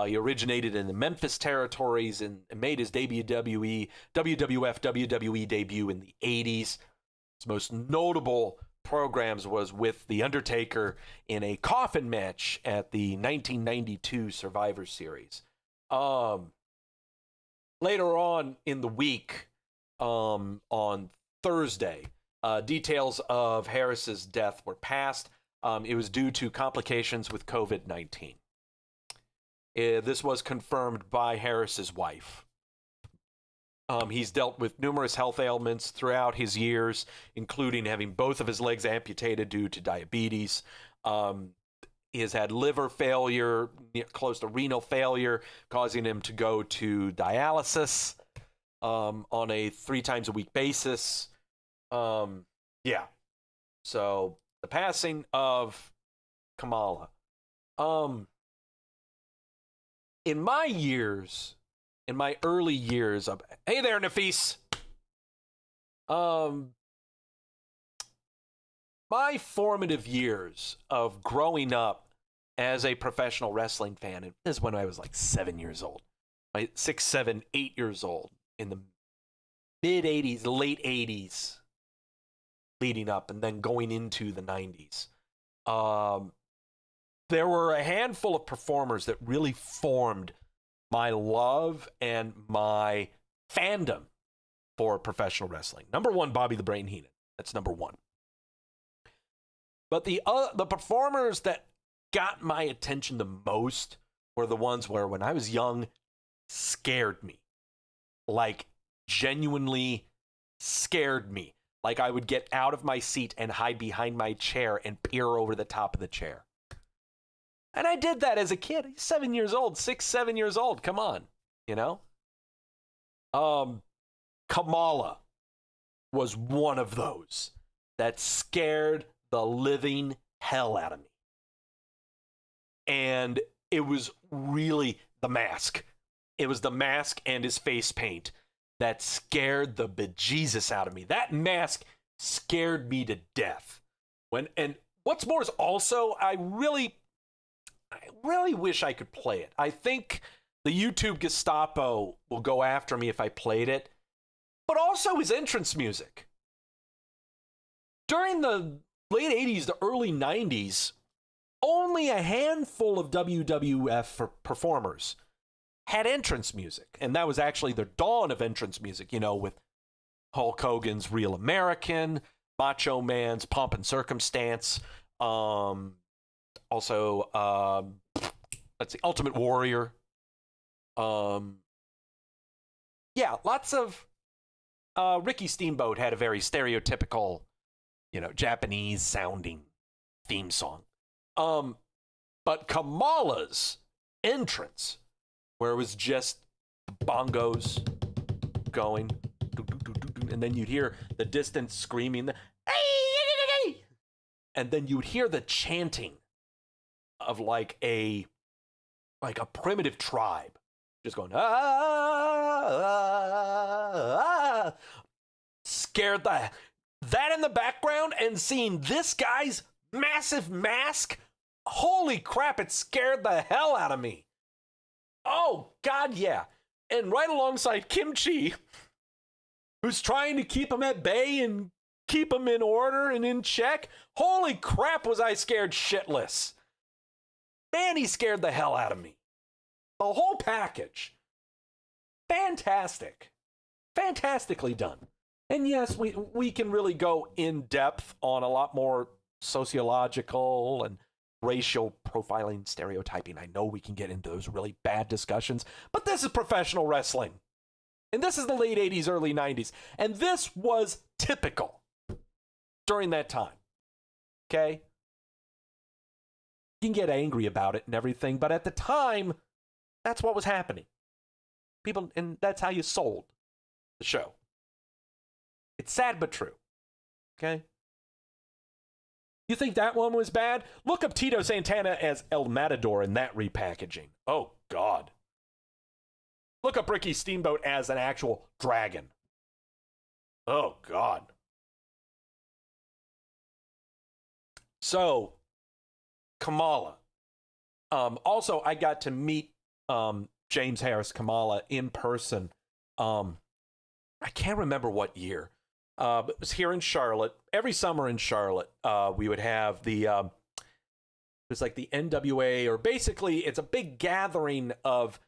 He originated in the Memphis territories and made his WWF, WWE debut in the 80s. His most notable programs was with The Undertaker in a coffin match at the 1992 Survivor Series. Later on in the week, on Thursday, details of Harris's death were passed. It was due to complications with COVID-19. This was confirmed by Harris's wife. He's dealt with numerous health ailments throughout his years, including having both of his legs amputated due to diabetes. He has had liver failure, close to renal failure, causing him to go to dialysis on a 3 times a week basis. Yeah. So the passing of Kamala. In my early years of, hey there, Nafis. My formative years of growing up as a professional wrestling fan, and this is when I was like 7 years old, 6, 7, 8 years old, in the mid 80s, late 80s, leading up, and then going into the 90s. there were a handful of performers that really formed my love and my fandom for professional wrestling. Number one, Bobby the Brain Heenan. That's number one. But the performers that got my attention the most were the ones where, when I was young, scared me. Like, genuinely scared me. Like, I would get out of my seat and hide behind my chair and peer over the top of the chair. And I did that as a kid. 7 years old, 6, 7 years old. Come on, you know? Kamala was one of those that scared the living hell out of me. And it was really the mask. It was the mask and his face paint that scared the bejesus out of me. That mask scared me to death. And what's more is also, I really wish I could play it. I think the YouTube Gestapo will go after me if I played it. But also his entrance music. During the late 80s, the early 90s, only a handful of WWF performers had entrance music. And that was actually the dawn of entrance music, you know, with Hulk Hogan's Real American, Macho Man's Pomp and Circumstance, also, let's see, Ultimate Warrior. Yeah, lots of, Ricky Steamboat had a very stereotypical, you know, Japanese sounding theme song. But Kamala's entrance, where it was just bongos going, and then you'd hear the distant screaming, and then you'd hear the chanting of like a primitive tribe, just going, scared that in the background, and seeing this guy's massive mask, holy crap, it scared the hell out of me. Oh, God, yeah. And right alongside Kimchi, who's trying to keep him at bay and keep him in order and in check. Holy crap, was I scared shitless. Man, he scared the hell out of me. The whole package. Fantastic. Fantastically done. And yes, we can really go in depth on a lot more sociological and racial profiling, stereotyping. I know we can get into those really bad discussions, but this is professional wrestling. And this is the late 80s, early 90s. And this was typical during that time. Okay? You can get angry about it and everything, but at the time, that's what was happening. People, and that's how you sold the show. It's sad but true. Okay? You think that one was bad? Look up Tito Santana as El Matador in that repackaging. Oh, God. Look up Ricky Steamboat as an actual dragon. Oh, God. So, Kamala. Also, I got to meet James Harris Kamala in person. I can't remember what year. It was here in Charlotte. Every summer in Charlotte, we would have the, it was like the NWA, or basically it's a big gathering of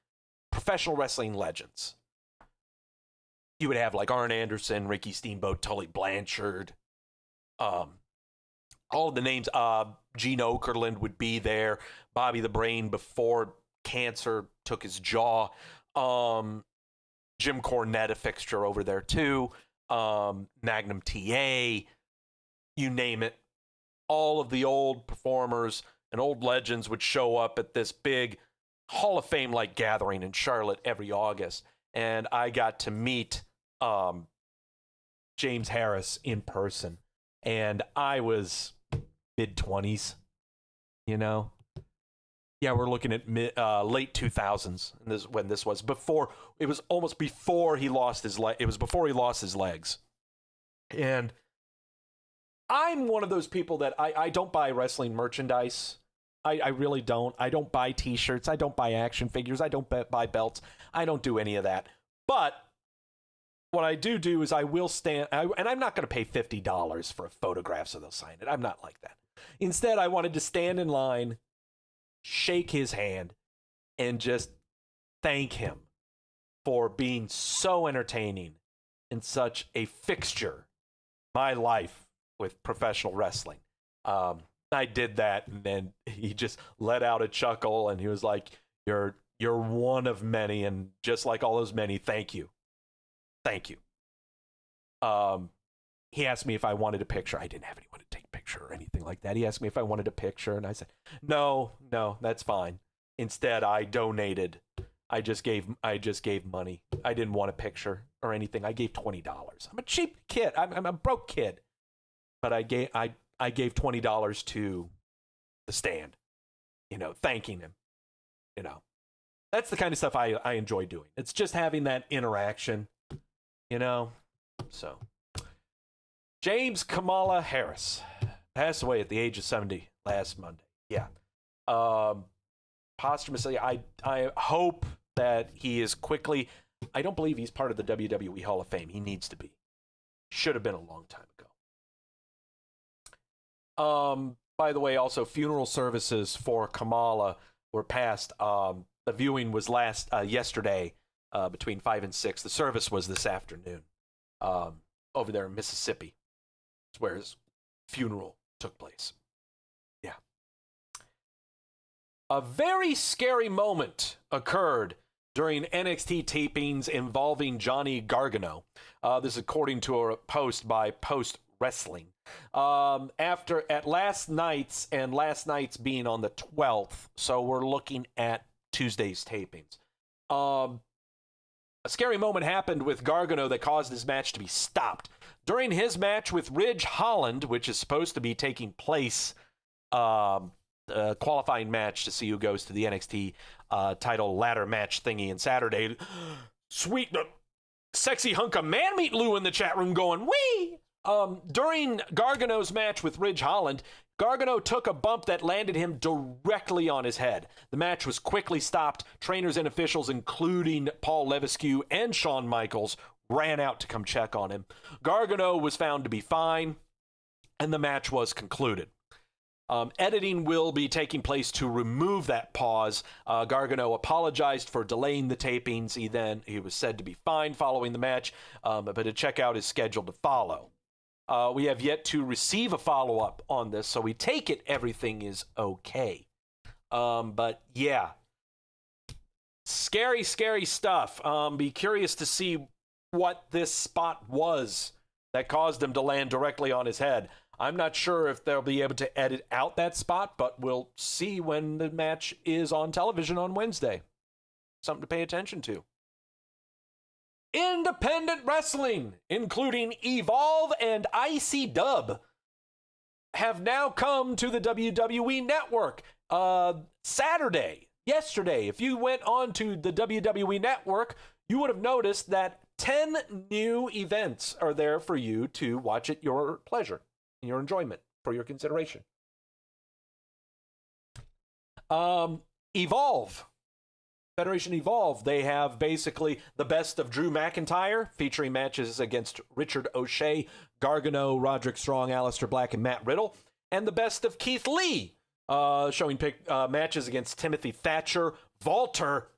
professional wrestling legends. You would have like Arn Anderson, Ricky Steamboat, Tully Blanchard, all of the names. Gene Okerlund would be there. Bobby the Brain, before cancer took his jaw. Jim Cornette, a fixture over there too. Magnum TA, you name it. All of the old performers and old legends would show up at this big Hall of Fame like gathering in Charlotte every August. And I got to meet James Harris in person. And I was mid-20s, you know? Yeah, we're looking at late 2000s. And when this was before, it was almost before he lost his leg. It was before he lost his legs. And I'm one of those people that I don't buy wrestling merchandise. I really don't. I don't buy t-shirts. I don't buy action figures. I don't buy belts. I don't do any of that. But what I do is I will stand, and I'm not going to pay $50 for a photograph so they'll sign it. I'm not like that. Instead, I wanted to stand in line shake his hand and just thank him for being so entertaining and such a fixture in my life with professional wrestling. I did that, and then he just let out a chuckle, and he was like, you're one of many, and just like all those many, thank you. Thank you. He asked me if I wanted a picture. I didn't have anyone to take a picture or anything like that. He asked me if I wanted a picture, and I said, no, that's fine. Instead, I donated. I just gave money. I didn't want a picture or anything. I gave $20. I'm a cheap kid. I'm a broke kid. But I gave $20 to the stand, thanking him. That's the kind of stuff I enjoy doing. It's just having that interaction, So, James Kamala Harris passed away at the age of 70 last Monday. Yeah. Posthumously, I hope that he is quickly. I don't believe he's part of the WWE Hall of Fame. He needs to be. Should have been a long time ago. By the way, also funeral services for Kamala were passed. The viewing was yesterday between 5 and 6. The service was this afternoon over there in Mississippi. It's where his funeral took place. Yeah. A very scary moment occurred during NXT tapings involving Johnny Gargano. This is according to a post by Post Wrestling. At last night's being on the 12th, so we're looking at Tuesday's tapings. A scary moment happened with Gargano that caused his match to be stopped. During his match with Ridge Holland, which is supposed to be taking place, qualifying match to see who goes to the NXT title ladder match thingy on Saturday. Sweet, sexy hunk of man meat Lou in the chat room going, wee! During Gargano's match with Ridge Holland, Gargano took a bump that landed him directly on his head. The match was quickly stopped. Trainers and officials, including Paul Levesque and Shawn Michaels, ran out to come check on him. Gargano was found to be fine, and the match was concluded. Editing will be taking place to remove that pause. Gargano apologized for delaying the tapings. He was said to be fine following the match, but a checkout is scheduled to follow. We have yet to receive a follow-up on this, so we take it everything is okay. But yeah, scary, scary stuff. Be curious to see what this spot was that caused him to land directly on his head. I'm not sure if they'll be able to edit out that spot, but we'll see when the match is on television on Wednesday. Something to pay attention to. Independent wrestling, including Evolve and IC Dub, have now come to the WWE Network. Yesterday, if you went on to the WWE Network, you would have noticed that 10 new events are there for you to watch at your pleasure, your enjoyment, for your consideration. Evolve. Federation Evolve, they have basically the best of Drew McIntyre, featuring matches against Richard O'Shea, Gargano, Roderick Strong, Aleister Black, and Matt Riddle, and the best of Keith Lee, showing matches against Timothy Thatcher, Walter,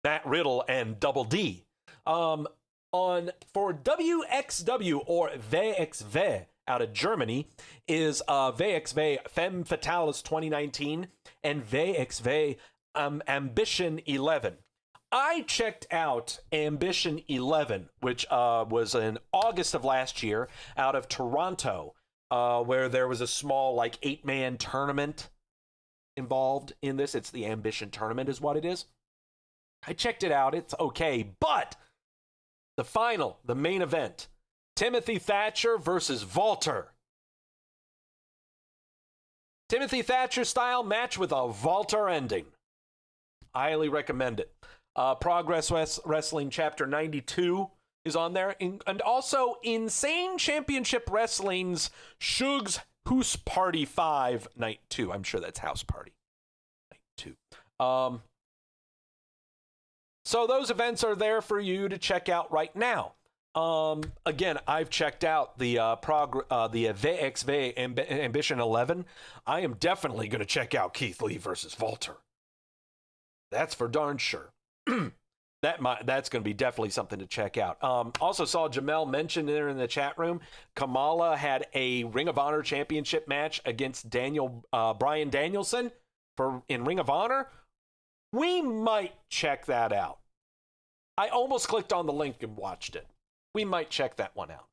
Matt Riddle, and Double D. For WXW, or WXW, out of Germany, is WXW Femme Fatales 2019 and WXW Ambition 11. I checked out Ambition 11, which was in August of last year, out of Toronto, where there was a small, 8-man tournament involved in this. It's the Ambition tournament is what it is. I checked it out. It's okay, but the main event, Timothy Thatcher versus Walter. Timothy Thatcher style match with a Walter ending. I highly recommend it. Progress Wrestling Chapter 92 is on there. And also Insane Championship Wrestling's Shug's House Party 5 Night 2. I'm sure that's House Party Night 2. So those events are there for you to check out right now. Again, I've checked out the VXV Ambition 11. I am definitely going to check out Keith Lee versus Walter. That's for darn sure. That's going to be definitely something to check out. Also saw Jamel mention there in the chat room, Kamala had a Ring of Honor championship match against Bryan Danielson in Ring of Honor. We might check that out. I almost clicked on the link and watched it. We might check that one out.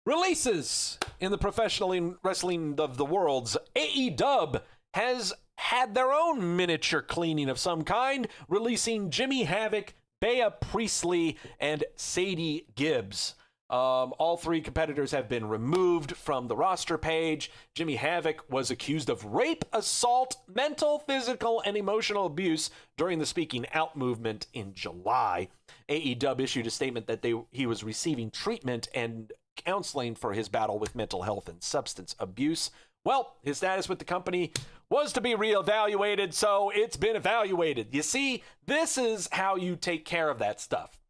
Releases in the professional wrestling of the world's AEW has had their own miniature cleaning of some kind, releasing Jimmy Havoc, Bea Priestley, and Sadie Gibbs. All three competitors have been removed from the roster page. Jimmy Havoc was accused of rape, assault, mental, physical, and emotional abuse during the Speaking Out movement in July. AEW issued a statement that he was receiving treatment and counseling for his battle with mental health and substance abuse. Well, his status with the company was to be reevaluated, so it's been evaluated. You see, this is how you take care of that stuff.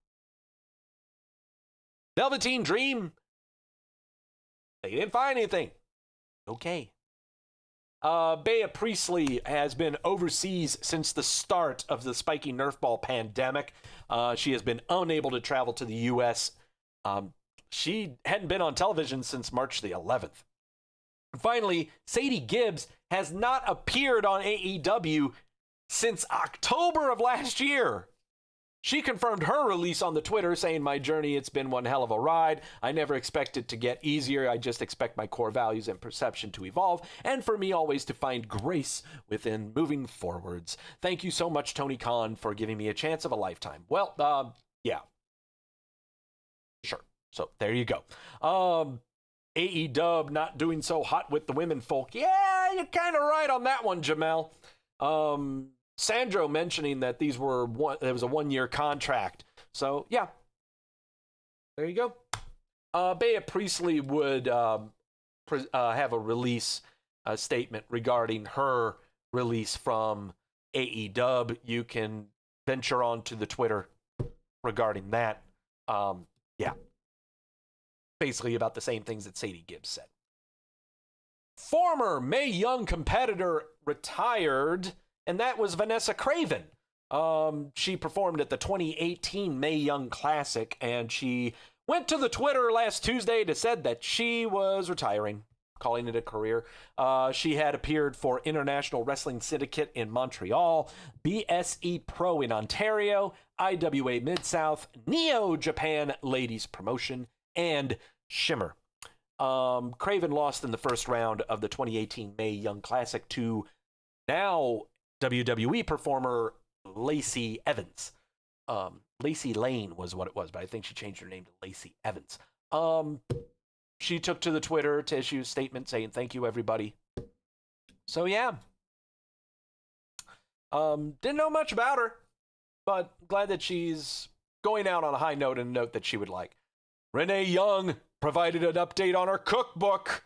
Velveteen Dream, they didn't find anything. Okay. Bea Priestley has been overseas since the start of the spiky Nerf ball pandemic. She has been unable to travel to the U.S. She hadn't been on television since March the 11th. Finally, Sadie Gibbs has not appeared on AEW since October of last year. She confirmed her release on the Twitter, saying, "My journey, it's been one hell of a ride. I never expect it to get easier. I just expect my core values and perception to evolve, and for me always to find grace within moving forwards. Thank you so much, Tony Khan, for giving me a chance of a lifetime." Well, yeah. Sure. So there you go. AEW not doing so hot with the women folk. Yeah, you're kind of right on that one, Jamel. Sandro mentioning that there was a 1-year contract. So, yeah. There you go. Bea Priestley would have a release statement regarding her release from AEW. You can venture on to the Twitter regarding that. Yeah. Basically about the same things that Sadie Gibbs said. Former Mae Young competitor retired, and that was Vanessa Craven. She performed at the 2018 Mae Young Classic, and she went to the Twitter last Tuesday to said that she was retiring, calling it a career. She had appeared for International Wrestling Syndicate in Montreal, BSE Pro in Ontario, IWA Mid-South, Neo Japan Ladies Promotion, and Shimmer. Craven lost in the first round of the 2018 Mae Young Classic to now WWE performer Lacey Evans. Lacey Lane was what it was, but I think she changed her name to Lacey Evans. She took to the Twitter to issue a statement saying, "Thank you, everybody." So, yeah. Didn't know much about her, but glad that she's going out on a high note and a note that she would like. Renee Young provided an update on her cookbook.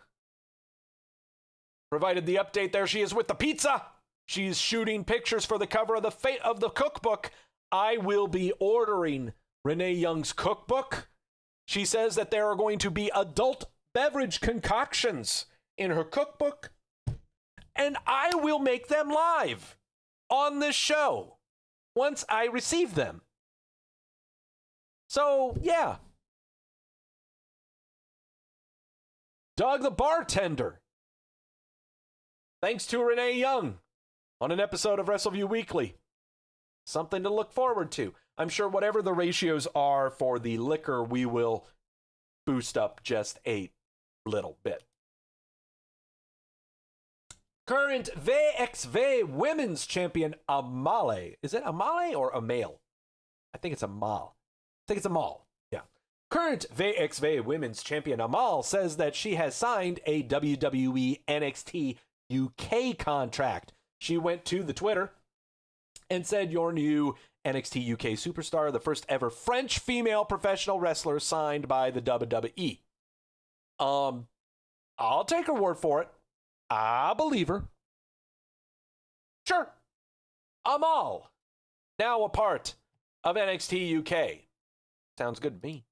Provided the update there. She is with the pizza. She's shooting pictures for the cover of the cookbook. I will be ordering Renee Young's cookbook. She says that there are going to be adult beverage concoctions in her cookbook, and I will make them live on this show once I receive them. So, yeah. Doug the bartender. Thanks to Renee Young on an episode of Wrestleview Weekly. Something to look forward to. I'm sure whatever the ratios are for the liquor, we will boost up just a little bit. Current VXV Women's Champion Amale. Is it Amale or Amale? I think it's Amal. Yeah. Current VXV Women's Champion Amal says that she has signed a WWE NXT UK contract. She went to the Twitter and said, "Your new NXT UK superstar, the first ever French female professional wrestler signed by the WWE." I'll take her word for it. I believe her. Sure. Amal, now a part of NXT UK. Sounds good to me.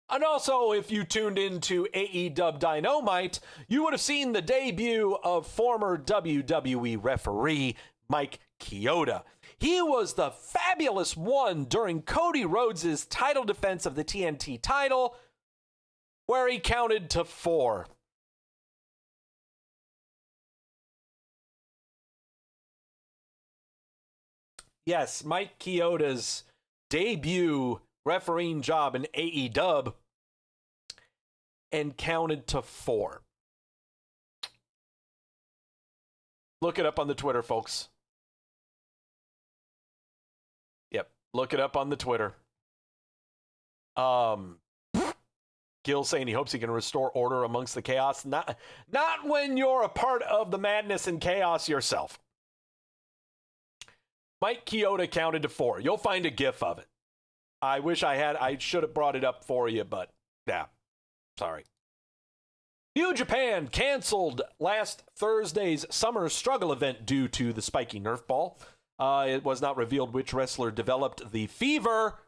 And also, if you tuned into AEW Dynamite, you would have seen the debut of former WWE referee Mike Chioda. He was the fabulous one during Cody Rhodes' title defense of the TNT title, where he counted to 4. Yes, Mike Chioda's debut refereeing job in AEW, and counted to 4. Look it up on the Twitter, folks. Yep, look it up on the Twitter. Gil saying he hopes he can restore order amongst the chaos. Not when you're a part of the madness and chaos yourself. Mike Chioda counted to 4. You'll find a gif of it. I should have brought it up for you, but yeah, sorry. New Japan canceled last Thursday's Summer Struggle event due to the spiky Nerf ball. It was not revealed which wrestler developed the fever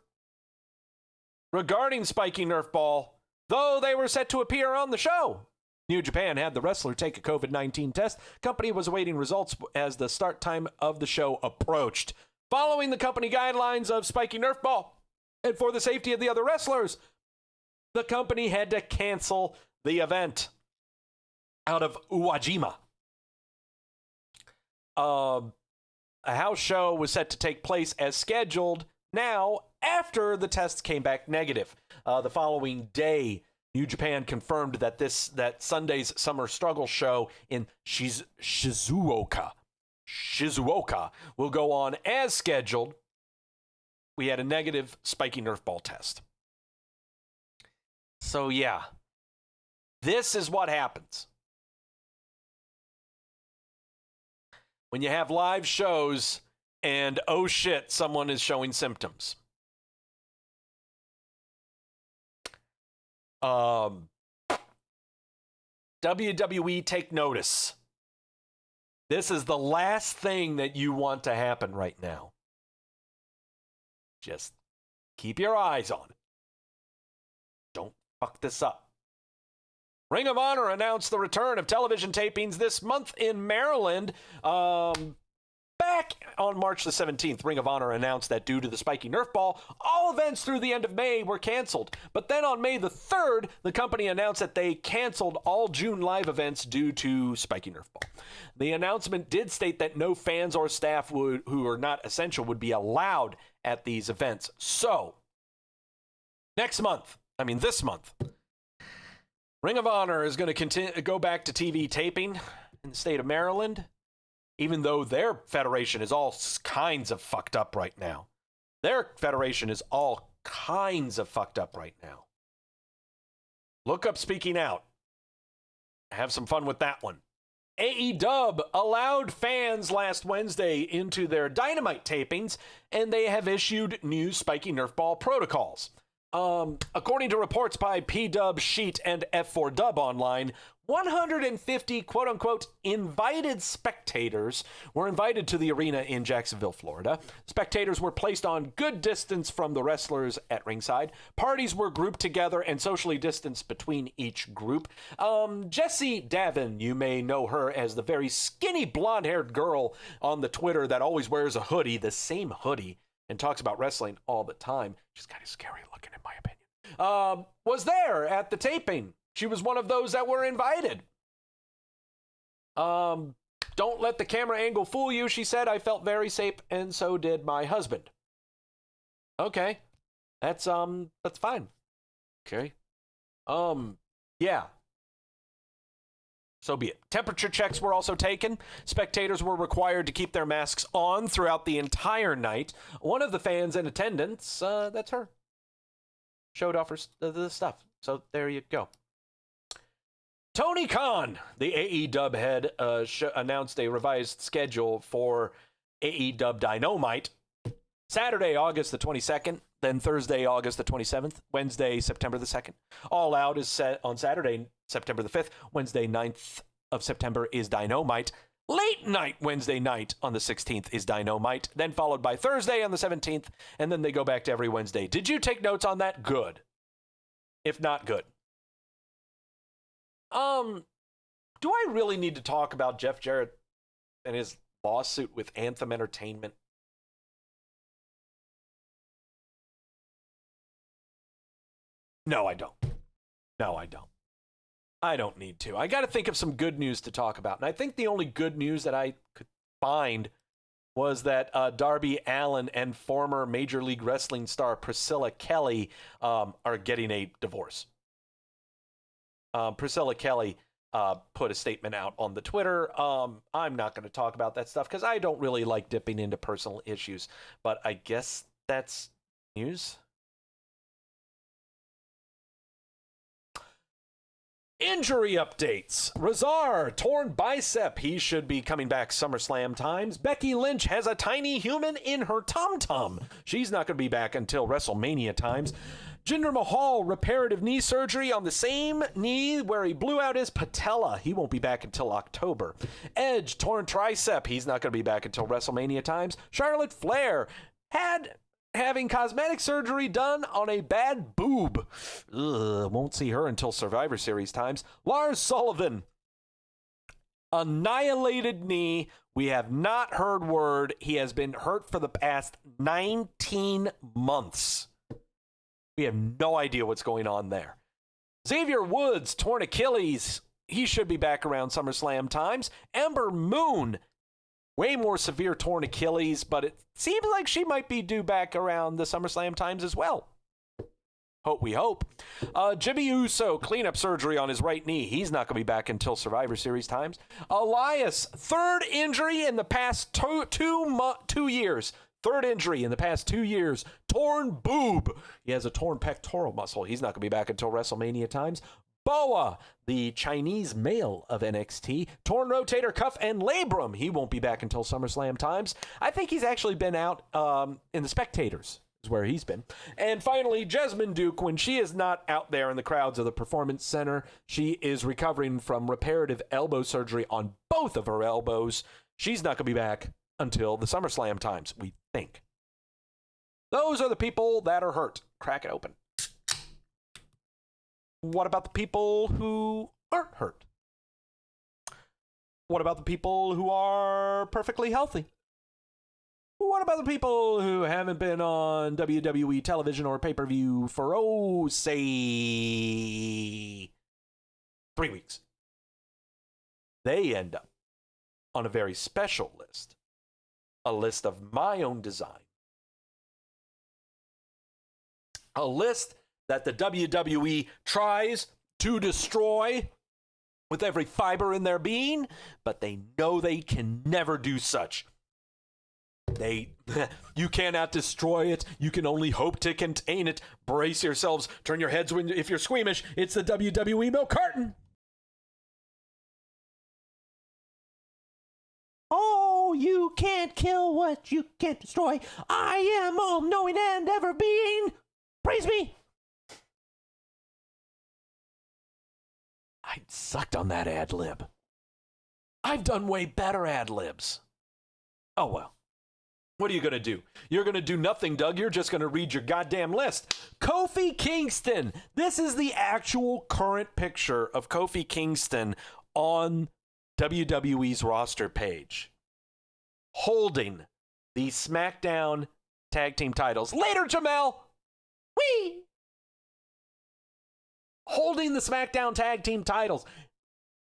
regarding spiky Nerf ball, though they were set to appear on the show. New Japan had the wrestler take a COVID-19 test. Company was awaiting results as the start time of the show approached. Following the company guidelines of spiky Nerf ball, and for the safety of the other wrestlers, the company had to cancel the event out of Uwajima. A house show was set to take place as scheduled now after the tests came back negative. The following day, New Japan confirmed that Sunday's Summer Struggle show in Shizuoka will go on as scheduled. We had a negative spiky Nerf ball test. So yeah, this is what happens when you have live shows and oh shit, someone is showing symptoms. WWE, take notice. This is the last thing that you want to happen right now. Just keep your eyes on it. Don't fuck this up. Ring of Honor announced the return of television tapings this month in Maryland. Back on March the 17th, Ring of Honor announced that due to the spiky Nerf ball, all events through the end of May were canceled. But then on May the 3rd, the company announced that they canceled all June live events due to spiky Nerf ball. The announcement did state that no fans or staff who are not essential would be allowed at these events. So, this month, Ring of Honor is going to go back to TV taping in the state of Maryland, even though their federation is all kinds of fucked up right now. Look up Speaking Out. Have some fun with that one. AEW allowed fans last Wednesday into their Dynamite tapings, and they have issued new spiky Nerf ball protocols. According to reports by P-Dub, Sheet, and F4Dub Online, 150 quote-unquote invited spectators were invited to the arena in Jacksonville, Florida. Spectators were placed on good distance from the wrestlers at ringside. Parties were grouped together and socially distanced between each group. Jessie Davin, you may know her as the very skinny blonde-haired girl on the Twitter that always wears a hoodie, the same hoodie, and talks about wrestling all the time. She's kind of scary looking in my opinion. Was there at the taping. She was one of those that were invited. Don't let the camera angle fool you, she said. I felt very safe, and so did my husband. Okay. That's fine. Okay. Yeah. So be it. Temperature checks were also taken. Spectators were required to keep their masks on throughout the entire night. One of the fans in attendance, that's her, showed off the stuff. So there you go. Tony Khan, the AEW head, announced a revised schedule for AEW Dynamite. Saturday, August the 22nd, then Thursday, August the 27th, Wednesday, September the 2nd. All Out is set on Saturday, September the 5th. Wednesday, 9th of September is Dynamite. Late night Wednesday night on the 16th is Dynamite, then followed by Thursday on the 17th, and then they go back to every Wednesday. Did you take notes on that? Good. If not, good. Do I really need to talk about Jeff Jarrett and his lawsuit with Anthem Entertainment? No, I don't. No, I don't. I don't need to. I got to think of some good news to talk about. And I think the only good news that I could find was that Darby Allin and former Major League Wrestling star Priscilla Kelly are getting a divorce. Priscilla Kelly put a statement out on the Twitter. I'm not going to talk about that stuff because I don't really like dipping into personal issues. But I guess that's news. Injury updates. Razar, torn bicep. He should be coming back SummerSlam times. Becky Lynch has a tiny human in her tum-tum. She's not going to be back until WrestleMania times. Jinder Mahal, reparative knee surgery on the same knee where he blew out his patella. He won't be back until October. Edge, torn tricep. He's not going to be back until WrestleMania times. Charlotte Flair having cosmetic surgery done on a bad boob. Won't see her until Survivor Series times. Lars Sullivan, annihilated knee. We have not heard word. He has been hurt for the past 19 months. We have no idea what's going on there. Xavier Woods, torn Achilles. He should be back around SummerSlam times. Ember Moon, way more severe torn Achilles, but it seems like she might be due back around the SummerSlam times as well. We hope. Jimmy Uso, cleanup surgery on his right knee. He's not going to be back until Survivor Series times. Elias, third injury in the past 2 years. Third injury in the past 2 years. Torn boob. He has a torn pectoral muscle. He's not going to be back until WrestleMania times. Boa, the Chinese male of NXT, torn rotator cuff and labrum. He won't be back until SummerSlam times. I think he's actually been out in the spectators is where he's been. And finally, Jessamine Duke, when she is not out there in the crowds of the Performance Center, she is recovering from reparative elbow surgery on both of her elbows. She's not going to be back until the SummerSlam times, we think. Those are the people that are hurt. Crack it open. What about the people who aren't hurt? What about the people who are perfectly healthy? What about the people who haven't been on WWE television or pay-per-view for, say, 3 weeks? They end up on a very special list. A list of my own design. A list that the WWE tries to destroy with every fiber in their being, but they know they can never do such. You cannot destroy it. You can only hope to contain it. Brace yourselves. Turn your heads if you're squeamish. It's the WWE milk carton. Oh, you can't kill what you can't destroy. I am all-knowing and ever-being. Praise me. I sucked on that ad-lib. I've done way better ad-libs. Oh, well. What are you going to do? You're going to do nothing, Doug. You're just going to read your goddamn list. Kofi Kingston. This is the actual current picture of Kofi Kingston on WWE's roster page, holding the Smackdown tag team titles. Later, Jamel. Whee! Holding the Smackdown tag team titles.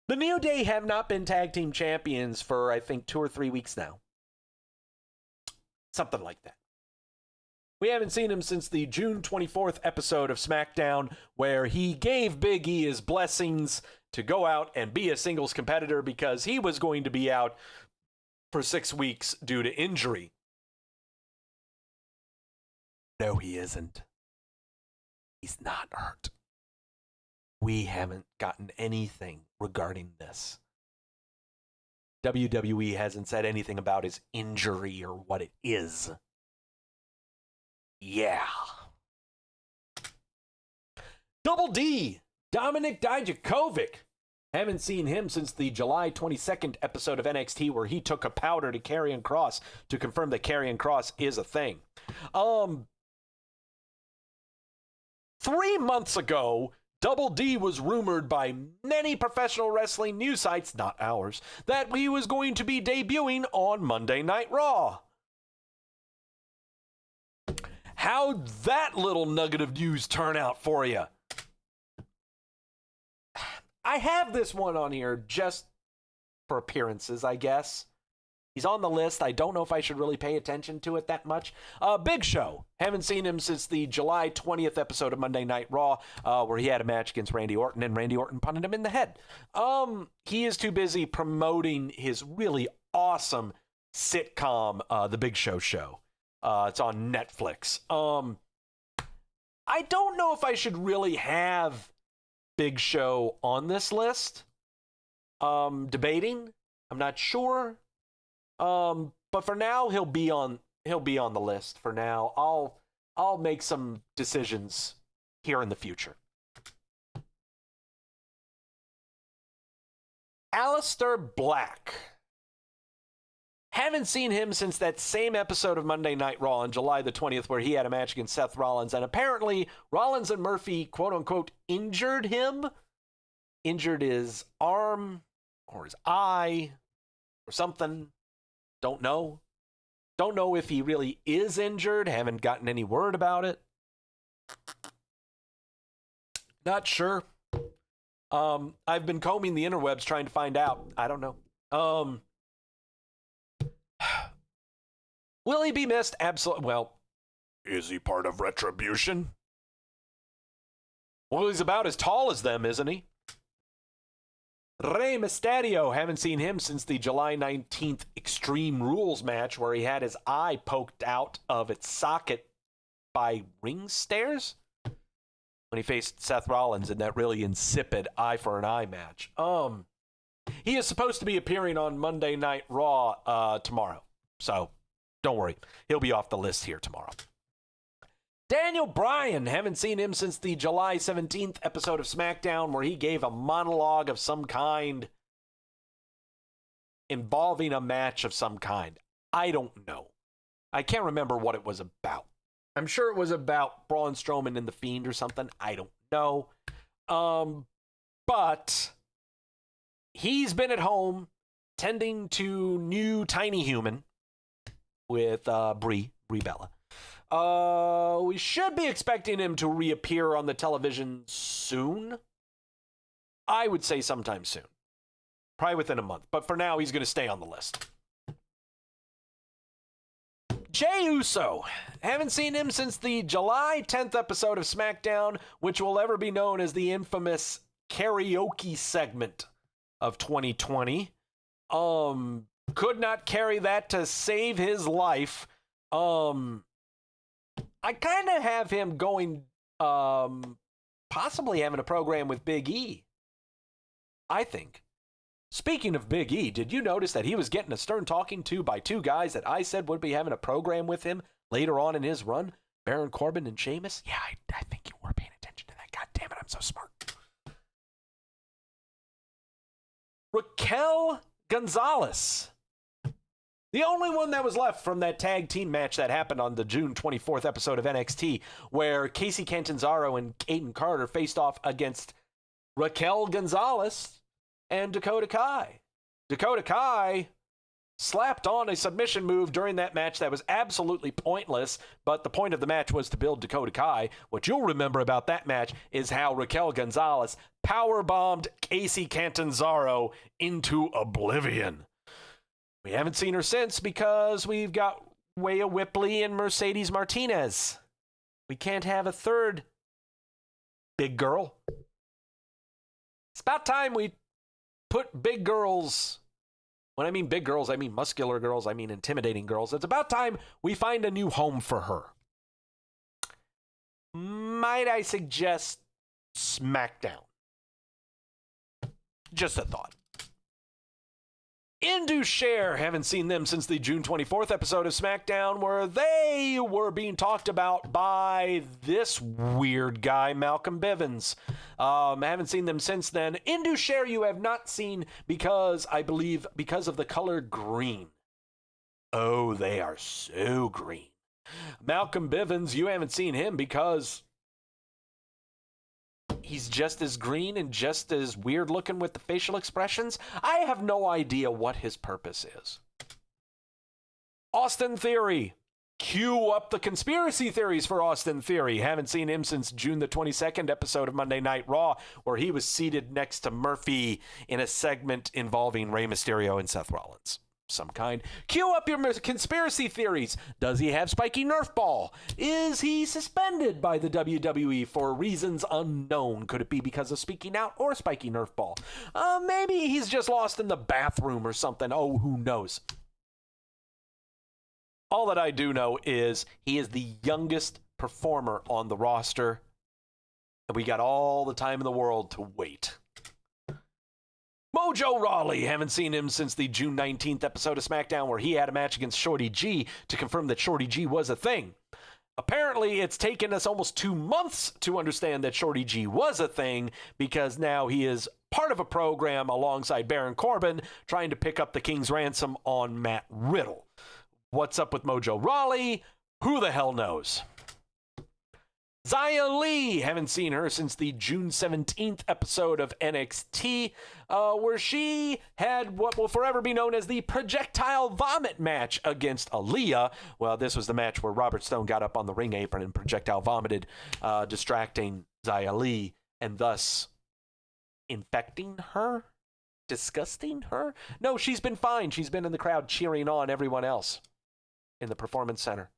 The New Day have not been tag team champions for, I think, 2 or 3 weeks now. Something like that. We haven't seen him since the June 24th episode of SmackDown, where he gave Big E his blessings to go out and be a singles competitor because he was going to be out for 6 weeks due to injury. No, he isn't. He's not hurt. We haven't gotten anything regarding this. WWE hasn't said anything about his injury or what it is. Yeah. Double D, Dominic Dijakovic. Haven't seen him since the July 22nd episode of NXT where he took a powder to Karrion Kross to confirm that Karrion Kross is a thing. 3 months ago, Double D was rumored by many professional wrestling news sites, not ours, that he was going to be debuting on Monday Night Raw. How'd that little nugget of news turn out for you? I have this one on here just for appearances, I guess. He's on the list. I don't know if I should really pay attention to it that much. Big Show. Haven't seen him since the July 20th episode of Monday Night Raw, where he had a match against Randy Orton, and Randy Orton punted him in the head. He is too busy promoting his really awesome sitcom, The Big Show Show. It's on Netflix. I don't know if I should really have Big Show on this list. Debating. I'm not sure. But for now, he'll be on the list. For now, I'll make some decisions here in the future. Aleister Black. Haven't seen him since that same episode of Monday Night Raw on July the 20th where he had a match against Seth Rollins, and apparently Rollins and Murphy, quote-unquote, injured him. Injured his arm or his eye or something. Don't know. Don't know if he really is injured. Haven't gotten any word about it. Not sure. I've been combing the interwebs trying to find out. I don't know. Will he be missed? Absolutely. Well, is he part of Retribution? Well, he's about as tall as them, isn't he? Rey Mysterio, haven't seen him since the July 19th Extreme Rules match where he had his eye poked out of its socket by ring stairs when he faced Seth Rollins in that really insipid eye for an eye match. He is supposed to be appearing on Monday Night Raw tomorrow, so don't worry. He'll be off the list here tomorrow. Daniel Bryan, haven't seen him since the July 17th episode of Smackdown where he gave a monologue of some kind involving a match of some kind. I don't know. I can't remember what it was about. I'm sure it was about Braun Strowman and The Fiend or something. I don't know. But he's been at home tending to new tiny human with Brie Bella. We should be expecting him to reappear on the television soon. I would say sometime soon. Probably within a month. But for now, he's going to stay on the list. Jey Uso. Haven't seen him since the July 10th episode of SmackDown, which will ever be known as the infamous karaoke segment of 2020. Could not carry that to save his life. I kind of have him going, possibly having a program with Big E. I think. Speaking of Big E, did you notice that he was getting a stern talking to by two guys that I said would be having a program with him later on in his run? Baron Corbin and Sheamus? Yeah, I think you were paying attention to that. God damn it, I'm so smart. Raquel Gonzalez. The only one that was left from that tag team match that happened on the June 24th episode of NXT, where Casey Catanzaro and Aiden Carter faced off against Raquel Gonzalez and Dakota Kai. Dakota Kai slapped on a submission move during that match that was absolutely pointless, but the point of the match was to build Dakota Kai. What you'll remember about that match is how Raquel Gonzalez powerbombed Casey Catanzaro into oblivion. We haven't seen her since because we've got Rhea Ripley and Mercedes Martinez. We can't have a third big girl. It's about time we put big girls. When I mean big girls, I mean muscular girls. I mean intimidating girls. It's about time we find a new home for her. Might I suggest Smackdown? Just a thought. Share, haven't seen them since the June 24th episode of Smackdown, where they were being talked about by this weird guy, Malcolm Bivens. Haven't seen them since then. Share you have not seen because, I believe, because of the color green. Oh, they are so green. Malcolm Bivens, you haven't seen him because he's just as green and just as weird looking with the facial expressions. I have no idea what his purpose is. Austin Theory. Cue up the conspiracy theories for Austin Theory. Haven't seen him since June the 22nd episode of Monday Night Raw, where he was seated next to Murphy in a segment involving Rey Mysterio and Seth Rollins. Some kind. Cue up your conspiracy theories. Does he have spiky Nerf ball? Is he suspended by the WWE for reasons unknown? Could it be because of speaking out or spiky Nerf ball? Maybe he's just lost in the bathroom or something. Oh, who knows? All that I do know is he is the youngest performer on the roster, and we got all the time in the world to wait. Mojo Rawley, haven't seen him since the June 19th episode of SmackDown, where he had a match against Shorty G to confirm that Shorty G was a thing. Apparently, it's taken us almost 2 months to understand that Shorty G was a thing, because now he is part of a program alongside Baron Corbin trying to pick up the King's ransom on Matt Riddle. What's up with Mojo Rawley? Who the hell knows? Xia Li, haven't seen her since the June 17th episode of NXT, where she had what will forever be known as the projectile vomit match against Aaliyah. Well, this was the match where Robert Stone got up on the ring apron and projectile vomited, distracting Xia Li and thus infecting her? Disgusting her? No, she's been fine. She's been in the crowd cheering on everyone else in the Performance Center.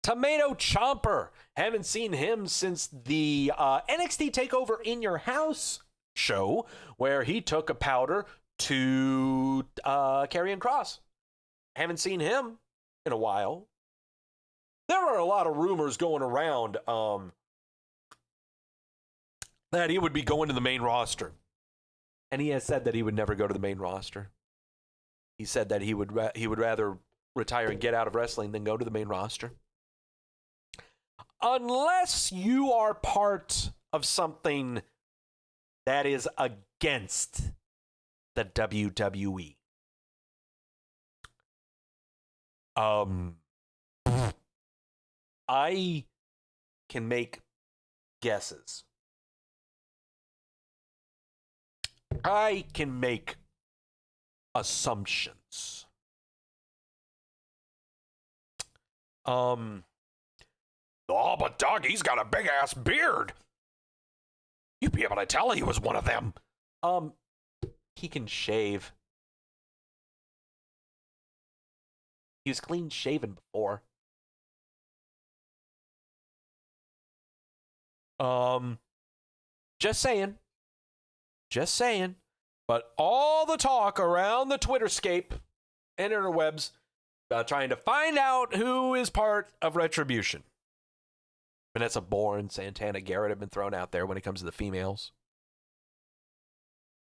Tomato Chomper. Haven't seen him since the NXT TakeOver In Your House show, where he took a powder to Karrion Kross. Haven't seen him in a while. There are a lot of rumors going around that he would be going to the main roster. And he has said that he would never go to the main roster. He said that he would rather retire and get out of wrestling than go to the main roster. Unless you are part of something that is against the WWE. I can make guesses. I can make assumptions. Oh, but Doug, he's got a big-ass beard. You'd be able to tell he was one of them. He can shave. He was clean-shaven before. Just saying. Just saying. But all the talk around the Twitterscape and interwebs about trying to find out who is part of Retribution. Vanessa Bourne, Santana Garrett have been thrown out there when it comes to the females.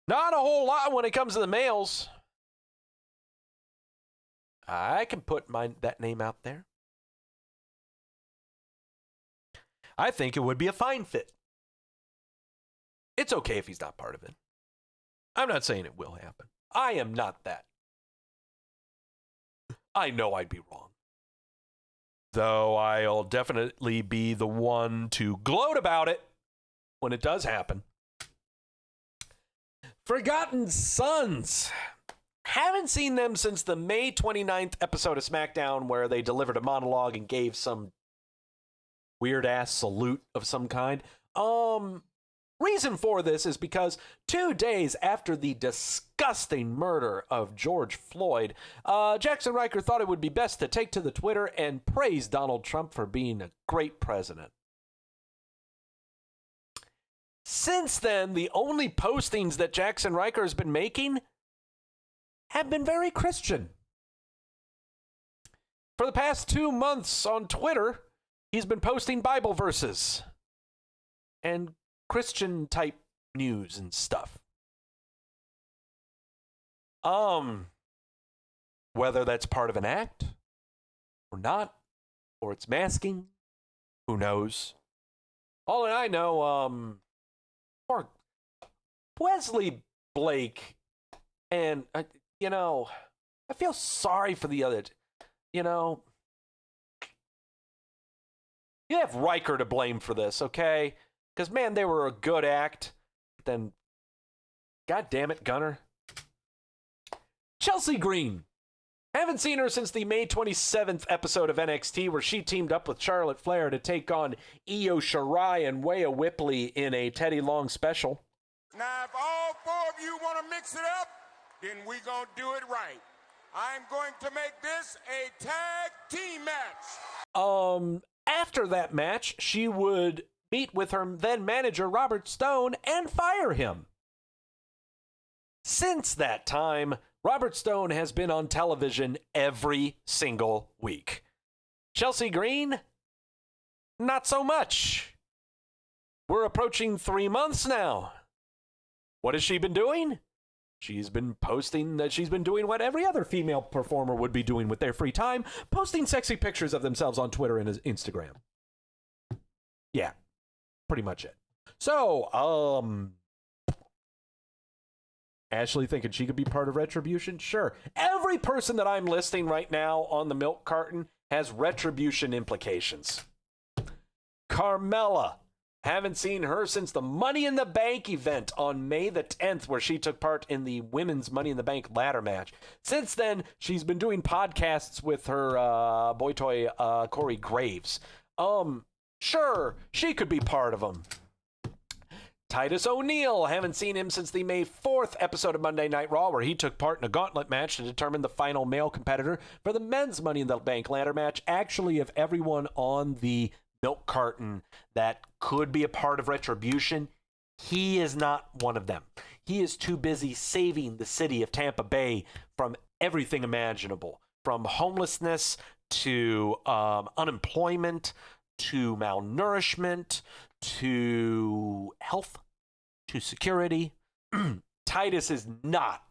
Not a whole lot when it comes to the males. I can put that name out there. I think it would be a fine fit. It's okay if he's not part of it. I'm not saying it will happen. I am not that. I know I'd be wrong. Though I'll definitely be the one to gloat about it when it does happen. Forgotten Sons. Haven't seen them since the May 29th episode of SmackDown, where they delivered a monologue and gave some weird-ass salute of some kind. Reason for this is because 2 days after the disgusting murder of George Floyd, Jackson Riker thought it would be best to take to the Twitter and praise Donald Trump for being a great president. Since then, the only postings that Jackson Riker has been making have been very Christian. For the past 2 months on Twitter, he's been posting Bible verses and Christian type news and stuff. Whether that's part of an act or not, or it's masking, who knows? All that I know, poor Wesley Blake, and I feel sorry for the other. You have Riker to blame for this, okay? Because man, they were a good act. Then, God damn it, Gunner. Chelsea Green. Haven't seen her since the May 27th episode of NXT where she teamed up with Charlotte Flair to take on Io Shirai and Rhea Ripley in a Teddy Long special. Now, if all four of you want to mix it up, then we going to do it right. I'm going to make this a tag team match. After that match, she would meet with her then manager Robert Stone and fire him. Since that time, Robert Stone has been on television every single week. Chelsea Green, not so much. We're approaching 3 months now. What has she been doing? She's been posting that she's been doing what every other female performer would be doing with their free time, posting sexy pictures of themselves on Twitter and Instagram. Yeah, pretty much it. So, Ashley thinking she could be part of Retribution? Sure. Every person that I'm listing right now on the milk carton has Retribution implications. Carmella. Haven't seen her since the Money in the Bank event on May the 10th, where she took part in the women's Money in the Bank ladder match. Since then, she's been doing podcasts with her boy toy, Corey Graves. Sure, she could be part of them. Titus O'Neil, haven't seen him since the May 4th episode of Monday Night Raw, where he took part in a gauntlet match to determine the final male competitor for the men's Money in the Bank ladder match. Actually, of everyone on the milk carton that could be a part of Retribution, he is not one of them. He is too busy saving the city of Tampa Bay from everything imaginable, from homelessness to unemployment to malnourishment to health to security. Titus is not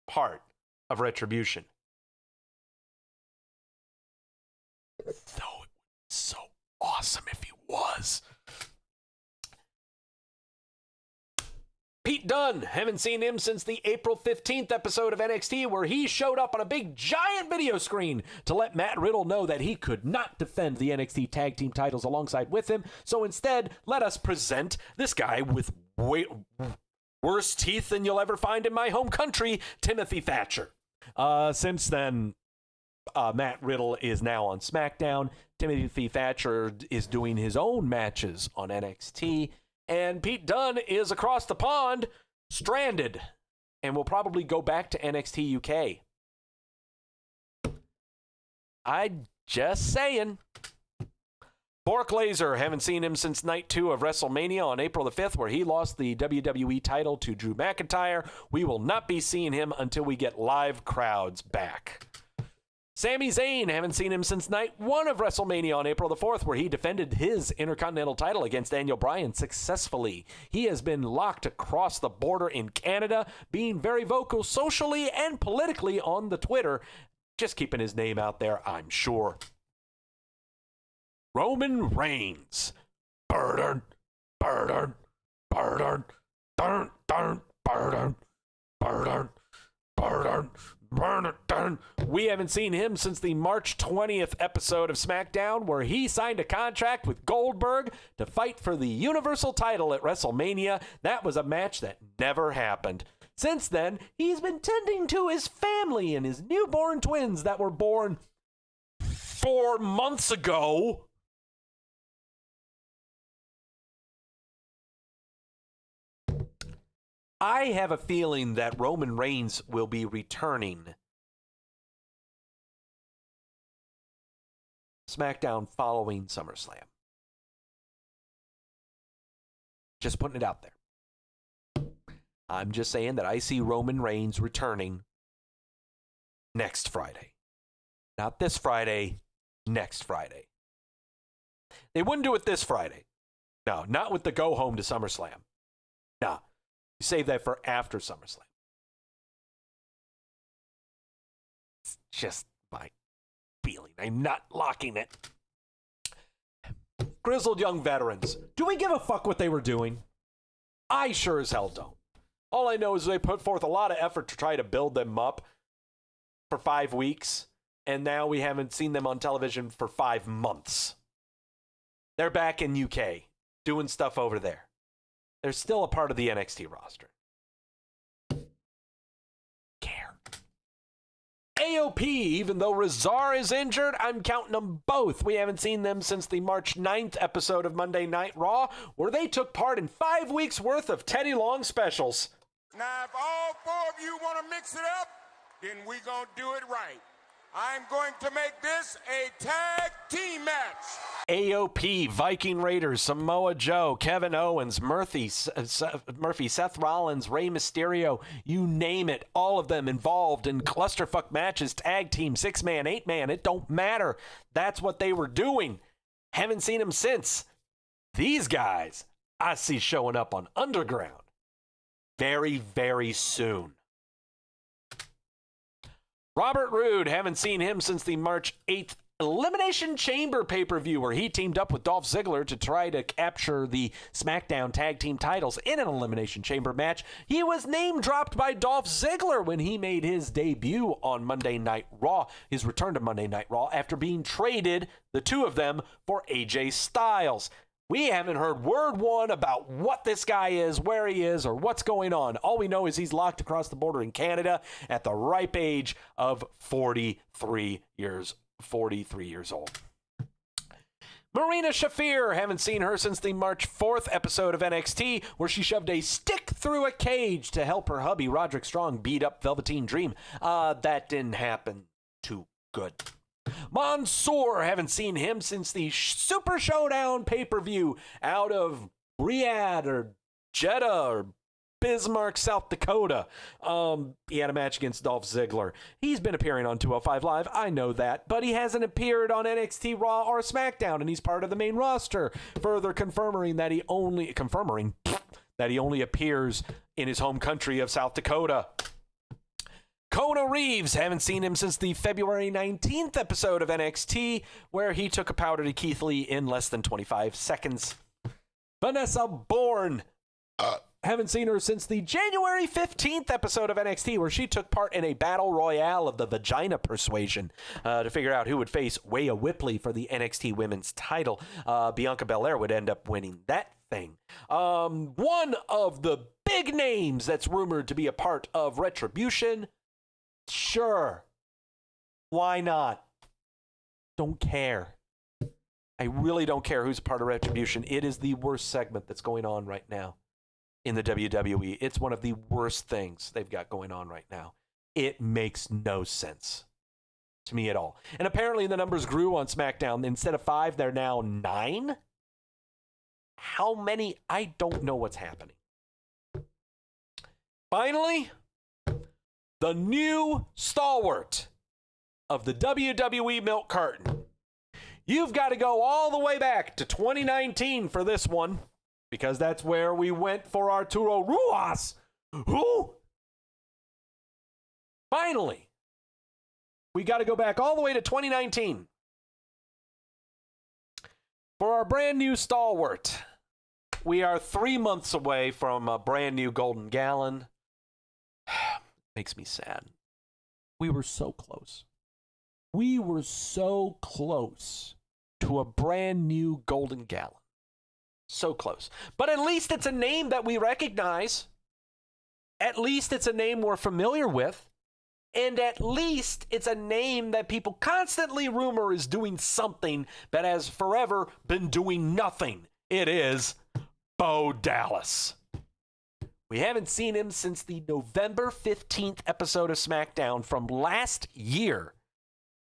part of Retribution. Though it would be so awesome if he was. Pete Dunne, haven't seen him since the April 15th episode of NXT where he showed up on a big giant video screen to let Matt Riddle know that he could not defend the NXT tag team titles alongside with him. So instead, let us present this guy with worse teeth than you'll ever find in my home country, Timothy Thatcher. Since then, Matt Riddle is now on Smackdown. Timothy Thatcher is doing his own matches on NXT. And Pete Dunne is across the pond, stranded, and will probably go back to NXT UK. I'm just saying. Bork Laser, haven't seen him since night 2 of WrestleMania on April the 5th, where he lost the WWE title to Drew McIntyre. We will not be seeing him until we get live crowds back. Sami Zayn, haven't seen him since night 1 of WrestleMania on April the 4th, where he defended his Intercontinental title against Daniel Bryan successfully. He has been locked across the border in Canada, being very vocal socially and politically on the Twitter, just keeping his name out there, I'm sure. Roman Reigns. Burden, burden, burden, burden, burden, burden, burden, burden. We haven't seen him since the March 20th episode of SmackDown, where he signed a contract with Goldberg to fight for the Universal title at WrestleMania. That was a match that never happened. Since then, he's been tending to his family and his newborn twins that were born 4 months ago. I have a feeling that Roman Reigns will be returning SmackDown following SummerSlam. Just putting it out there. I'm just saying that I see Roman Reigns returning next Friday. Not this Friday, next Friday. They wouldn't do it this Friday. No, not with the go home to SummerSlam. No. Save that for after SummerSlam. just my feeling. I'm not locking it. Grizzled young veterans. Do we give a fuck what they were doing? I sure as hell don't. All I know is they put forth a lot of effort to try to build them up for 5 weeks, and now we haven't seen them on television for 5 months. They're back in UK, doing stuff over there. They're still a part of the NXT roster. Care. AOP, even though Razar is injured, I'm counting them both. We haven't seen them since the March 9th episode of Monday Night Raw, where they took part in 5 weeks worth of Teddy Long specials. Now, if all 4 of you want to mix it up, then we gonna do it right. I'm going to make this a tag team match. AOP, Viking Raiders, Samoa Joe, Kevin Owens, Murphy, Seth Rollins, Rey Mysterio, you name it, all of them involved in clusterfuck matches, tag team, 6-man, 8-man, it don't matter. That's what they were doing. Haven't seen them since. These guys, I see showing up on Underground very, very soon. Robert Roode, haven't seen him since the March 8th Elimination Chamber pay-per-view, where he teamed up with Dolph Ziggler to try to capture the SmackDown tag team titles in an Elimination Chamber match. He was name-dropped by Dolph Ziggler when he made his debut on Monday Night Raw, his return to Monday Night Raw, after being traded, the two of them, for AJ Styles. We haven't heard word one about what this guy is, where he is, or what's going on. All we know is he's locked across the border in Canada at the ripe age of 43 years old. Marina Shafir, haven't seen her since the March 4th episode of NXT, where she shoved a stick through a cage to help her hubby, Roderick Strong, beat up Velveteen Dream. That didn't happen too good. Mansoor, haven't seen him since the Super Showdown pay-per-view out of Riyadh or Jeddah or Bismarck, South Dakota. He had a match against Dolph Ziggler. He's been appearing on 205 Live, I know that, but he hasn't appeared on NXT Raw or Smackdown, and he's part of the main roster, further confirming that he only appears in his home country of South Dakota. Kona Reeves, haven't seen him since the February 19th episode of NXT, where he took a powder to Keith Lee in less than 25 seconds. Vanessa Bourne, haven't seen her since the January 15th episode of NXT, where she took part in a battle royale of the Vagina Persuasion to figure out who would face Rhea Ripley for the NXT Women's title. Bianca Belair would end up winning that thing. One of the big names that's rumored to be a part of Retribution. Sure. Why not? Don't care. I really don't care who's a part of Retribution. It is the worst segment that's going on right now in the WWE. It's one of the worst things they've got going on right now. It makes no sense to me at all. And apparently the numbers grew on SmackDown. Instead of 5, they're now 9. How many? I don't know what's happening. Finally, the new stalwart of the WWE milk carton. You've got to go all the way back to 2019 for this one, because that's where we went for Arturo Ruas, who, finally, we got to go back all the way to 2019 for our brand new stalwart. We are 3 months away from a brand new Golden Gallon. Makes me sad. We were so close. We were so close to a brand new Golden Gallon. So close. But at least it's a name that we recognize. At least it's a name we're familiar with. And at least it's a name that people constantly rumor is doing something that has forever been doing nothing. It is Bo Dallas. We haven't seen him since the November 15th episode of SmackDown from last year,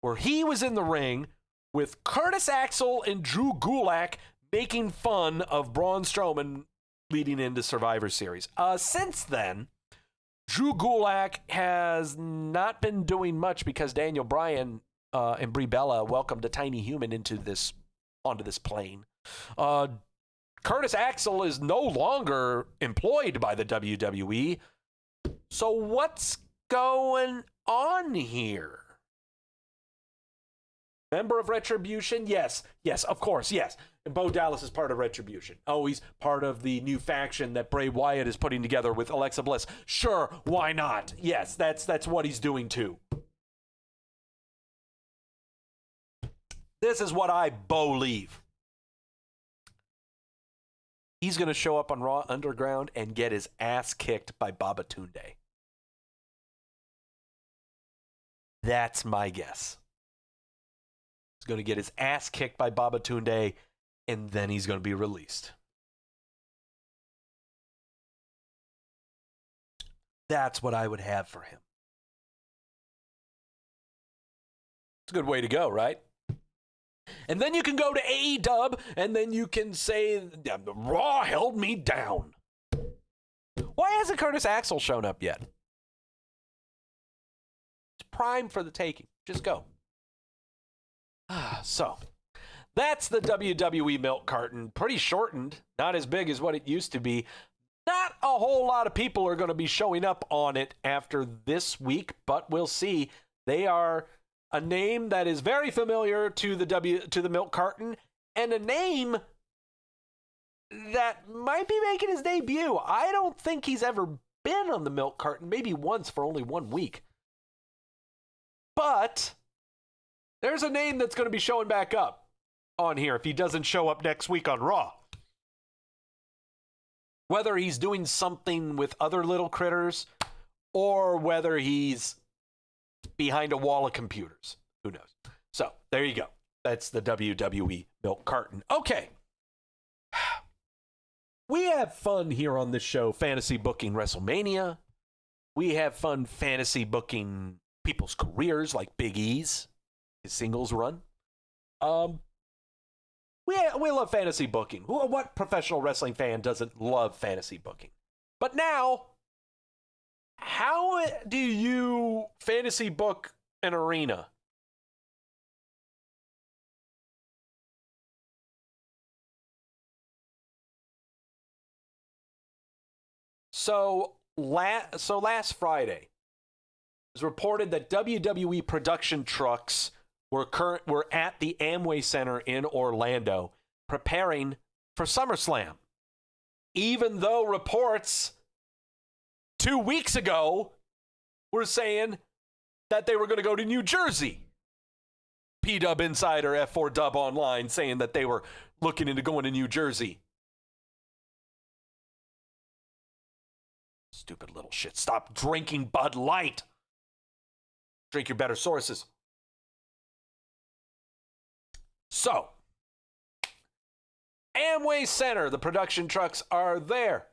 where he was in the ring with Curtis Axel and Drew Gulak making fun of Braun Strowman leading into Survivor Series. Since then, Drew Gulak has not been doing much because Daniel Bryan and Brie Bella welcomed a tiny human onto this plane. Curtis Axel is no longer employed by the WWE. So what's going on here? Member of Retribution? Yes. Yes, of course, yes. And Bo Dallas is part of Retribution. Oh, he's part of the new faction that Bray Wyatt is putting together with Alexa Bliss. Sure, why not? Yes, that's what he's doing too. This is what I believe. He's going to show up on Raw Underground and get his ass kicked by Babatunde. That's my guess. He's going to get his ass kicked by Babatunde, and then he's going to be released. That's what I would have for him. It's a good way to go, right? And then you can go to AEW, and then you can say, Raw held me down. Why hasn't Curtis Axel shown up yet? It's prime for the taking. Just go. So, that's the WWE milk carton. Pretty shortened. Not as big as what it used to be. Not a whole lot of people are going to be showing up on it after this week, but we'll see. They are a name that is very familiar to the milk carton, and a name that might be making his debut. I don't think he's ever been on the milk carton, maybe once for only 1 week. But there's a name that's going to be showing back up on here if he doesn't show up next week on Raw. Whether he's doing something with other little critters or whether he's behind a wall of computers. Who knows? So, there you go. That's the WWE milk carton. Okay. We have fun here on this show fantasy booking WrestleMania. We have fun fantasy booking people's careers like Big E's, his singles run. We love fantasy booking. What professional wrestling fan doesn't love fantasy booking? But now, how do you fantasy book an arena? So last Friday, it was reported that WWE Production Trucks were at the Amway Center in Orlando preparing for Summerslam. Even though reports 2 weeks ago were saying that they were going to go to New Jersey. P-Dub Insider, F4Dub Online, saying that they were looking into going to New Jersey. Stupid little shit. Stop drinking Bud Light. Drink your better sources. So, Amway Center, the production trucks are there.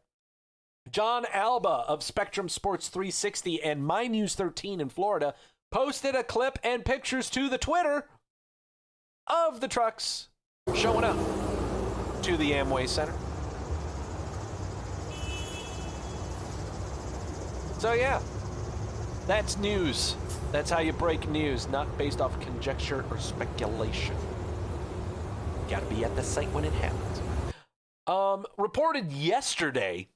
John Alba of Spectrum Sports 360 and My News 13 in Florida posted a clip and pictures to the Twitter of the trucks showing up to the Amway Center. So yeah, that's news. That's how you break news, not based off conjecture or speculation. Gotta be at the site when it happens. Reported yesterday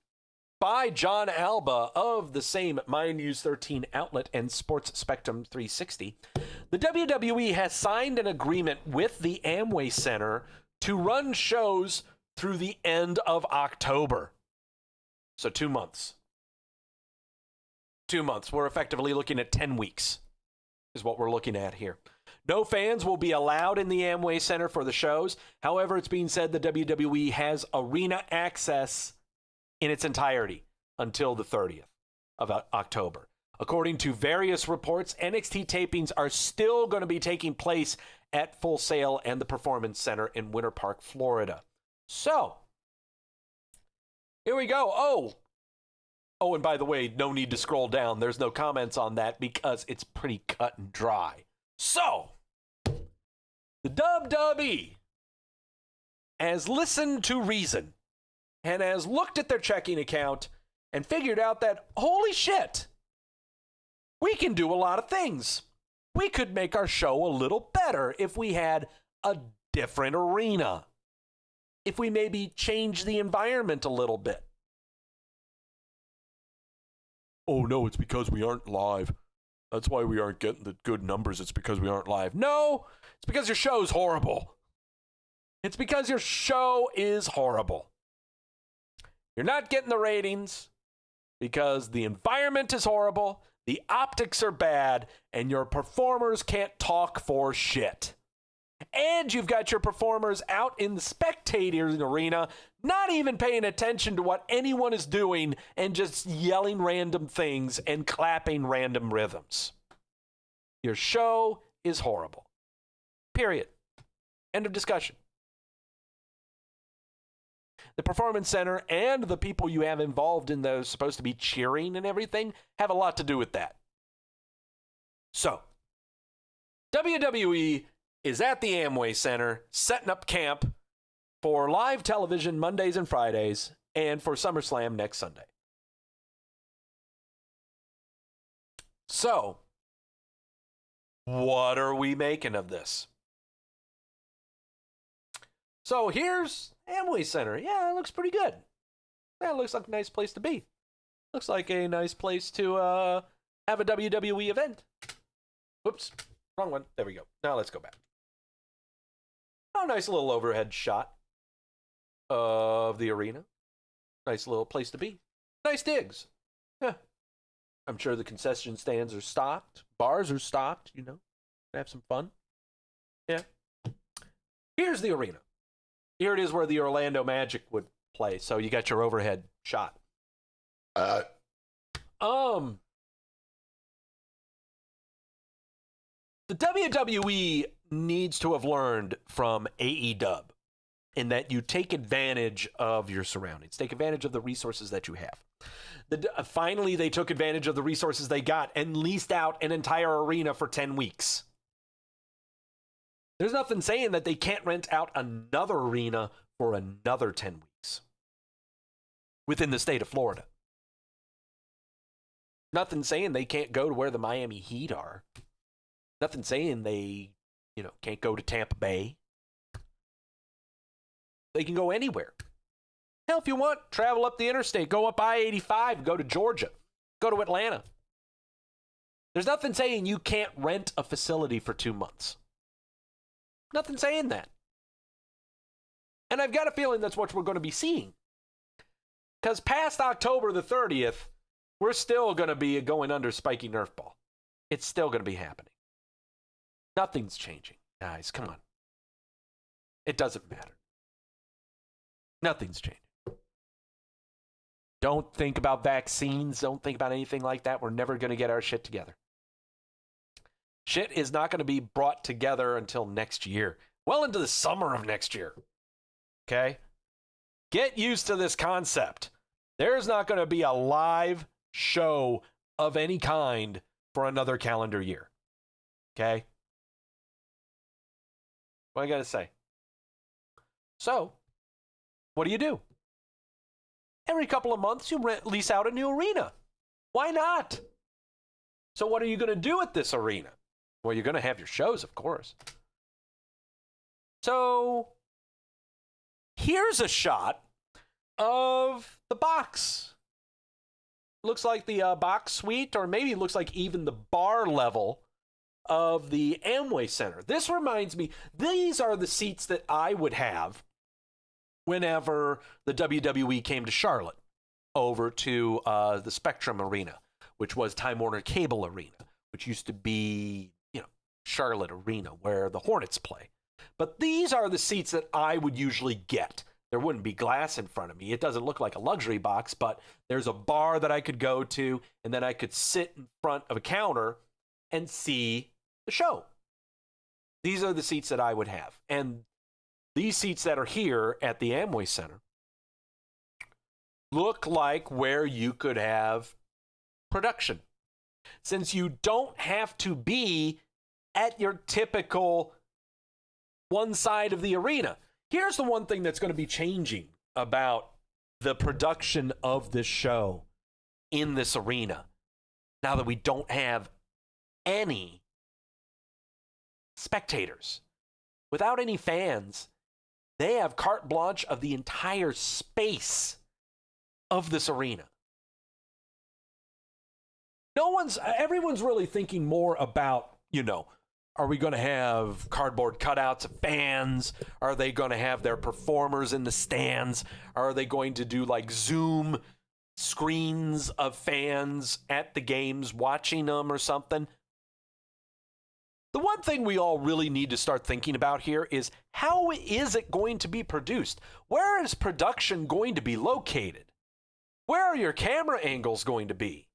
by John Alba of the same My News 13 outlet and Sports Spectrum 360, the WWE has signed an agreement with the Amway Center to run shows through the end of October. So 2 months. 2 months. We're effectively looking at 10 weeks is what we're looking at here. No fans will be allowed in the Amway Center for the shows. However, it's being said the WWE has arena access in its entirety until the 30th of October. According to various reports, NXT tapings are still going to be taking place at Full Sail and the Performance Center in Winter Park, Florida. So, here we go. Oh, and by the way, no need to scroll down. There's no comments on that because it's pretty cut and dry. So, the WWE has listened to reason and has looked at their checking account and figured out that, holy shit, we can do a lot of things. We could make our show a little better if we had a different arena. If we maybe change the environment a little bit. Oh no, it's because we aren't live. That's why we aren't getting the good numbers. It's because we aren't live. No, it's because your show's horrible. It's because your show is horrible. You're not getting the ratings because the environment is horrible, the optics are bad, and your performers can't talk for shit. And you've got your performers out in the spectator arena not even paying attention to what anyone is doing and just yelling random things and clapping random rhythms. Your show is horrible. Period. End of discussion. The Performance Center and the people you have involved in those supposed to be cheering and everything have a lot to do with that. So, WWE is at the Amway Center setting up camp for live television Mondays and Fridays and for SummerSlam next Sunday. So, what are we making of this? So here's Amway Center. Yeah, it looks pretty good. Yeah, it looks like a nice place to be. Looks like a nice place to have a WWE event. Whoops, wrong one. There we go. Now let's go back. Oh, nice little overhead shot of the arena. Nice little place to be. Nice digs. Yeah. I'm sure the concession stands are stocked. Bars are stocked, you know. Have some fun. Yeah. Here's the arena. Here it is where the Orlando Magic would play. So you got your overhead shot. The WWE needs to have learned from AEW in that you take advantage of your surroundings. Take advantage of the resources that you have. Finally, they took advantage of the resources they got and leased out an entire arena for 10 weeks. There's nothing saying that they can't rent out another arena for another 10 weeks within the state of Florida. Nothing saying they can't go to where the Miami Heat are. Nothing saying they, can't go to Tampa Bay. They can go anywhere. Hell, if you want, travel up the interstate, go up I-85, go to Georgia, go to Atlanta. There's nothing saying you can't rent a facility for 2 months. Nothing saying that. And I've got a feeling that's what we're going to be seeing. Because past October the 30th, we're still going to be going under spiky Nerf ball. It's still going to be happening. Nothing's changing. Guys, come on. It doesn't matter. Nothing's changing. Don't think about vaccines. Don't think about anything like that. We're never going to get our shit together. Shit is not going to be brought together until next year. Well into the summer of next year. Okay? Get used to this concept. There's not going to be a live show of any kind for another calendar year. Okay? What I got to say? So, what do? Every couple of months, you lease out a new arena. Why not? So what are you going to do at this arena? Well, you're going to have your shows, of course. So here's a shot of the box. Looks like the box suite, or maybe it looks like even the bar level of the Amway Center. This reminds me, these are the seats that I would have whenever the WWE came to Charlotte over to the Spectrum Arena, which was Time Warner Cable Arena, which used to be, Charlotte Arena where the Hornets play. But these are the seats that I would usually get. There wouldn't be glass in front of me. It doesn't look like a luxury box, but there's a bar that I could go to, and then I could sit in front of a counter and see the show. These are the seats that I would have. And these seats that are here at the Amway Center look like where you could have production. Since you don't have to be at your typical one side of the arena. Here's the one thing that's going to be changing about the production of this show in this arena. Now that we don't have any spectators, without any fans, they have carte blanche of the entire space of this arena. Everyone's really thinking more about, are we going to have cardboard cutouts of fans? Are they going to have their performers in the stands? Are they going to do like Zoom screens of fans at the games watching them or something? The one thing we all really need to start thinking about here is, how is it going to be produced? Where is production going to be located? Where are your camera angles going to be?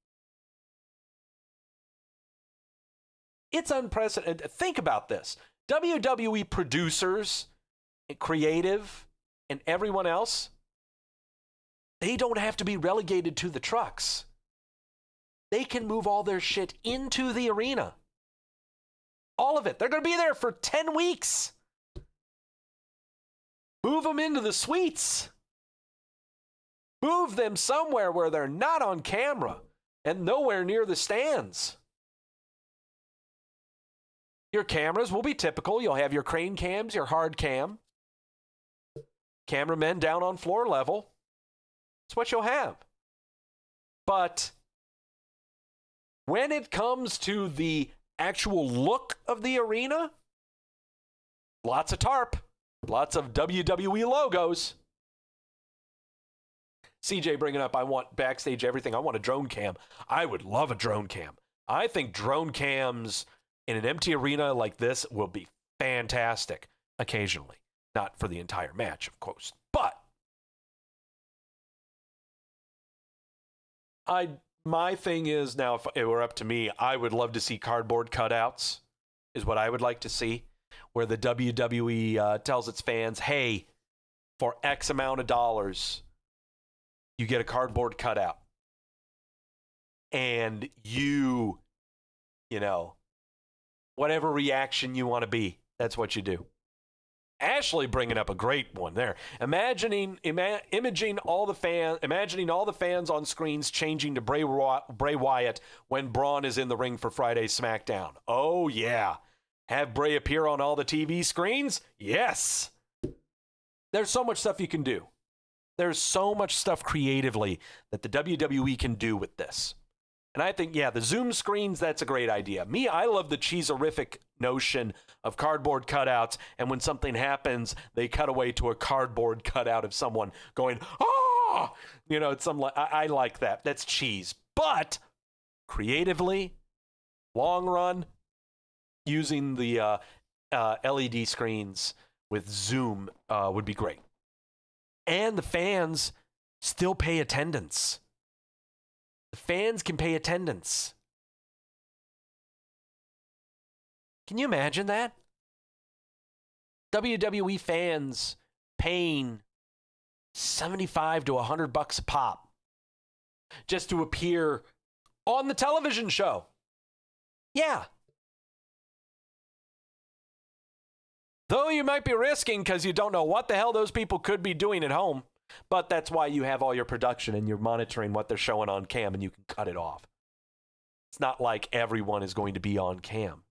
It's unprecedented. Think about this. WWE producers, creative, and everyone else, they don't have to be relegated to the trucks. They can move all their shit into the arena. All of it. They're going to be there for 10 weeks. Move them into the suites. Move them somewhere where they're not on camera and nowhere near the stands. Your cameras will be typical. You'll have your crane cams, your hard cam. Cameramen down on floor level. That's what you'll have. But when it comes to the actual look of the arena, lots of tarp, lots of WWE logos. CJ bringing up, I want backstage everything. I want a drone cam. I would love a drone cam. I think drone cams in an empty arena like this will be fantastic occasionally. Not for the entire match, of course. But my thing is, now if it were up to me, I would love to see cardboard cutouts, is what I would like to see, where the WWE tells its fans, hey, for X amount of dollars, you get a cardboard cutout. And whatever reaction you want to be, that's what you do. Ashley bringing up a great one there. Imagining all the fans on screens changing to Bray Wyatt when Braun is in the ring for Friday's Smackdown. Oh, yeah. Have Bray appear on all the TV screens? Yes. There's so much stuff you can do. There's so much stuff creatively that the WWE can do with this. And I think, the Zoom screens, that's a great idea. I love the cheeserific notion of cardboard cutouts, and when something happens, they cut away to a cardboard cutout of someone going, oh! I like that. That's cheese. But creatively, long run, using the LED screens with Zoom would be great. And the fans still pay attendance. The fans can pay attendance. Can you imagine that? WWE fans paying $75 to $100 a pop just to appear on the television show. Yeah. Though you might be risking because you don't know what the hell those people could be doing at home. But that's why you have all your production and you're monitoring what they're showing on cam and you can cut it off. It's not like everyone is going to be on cam.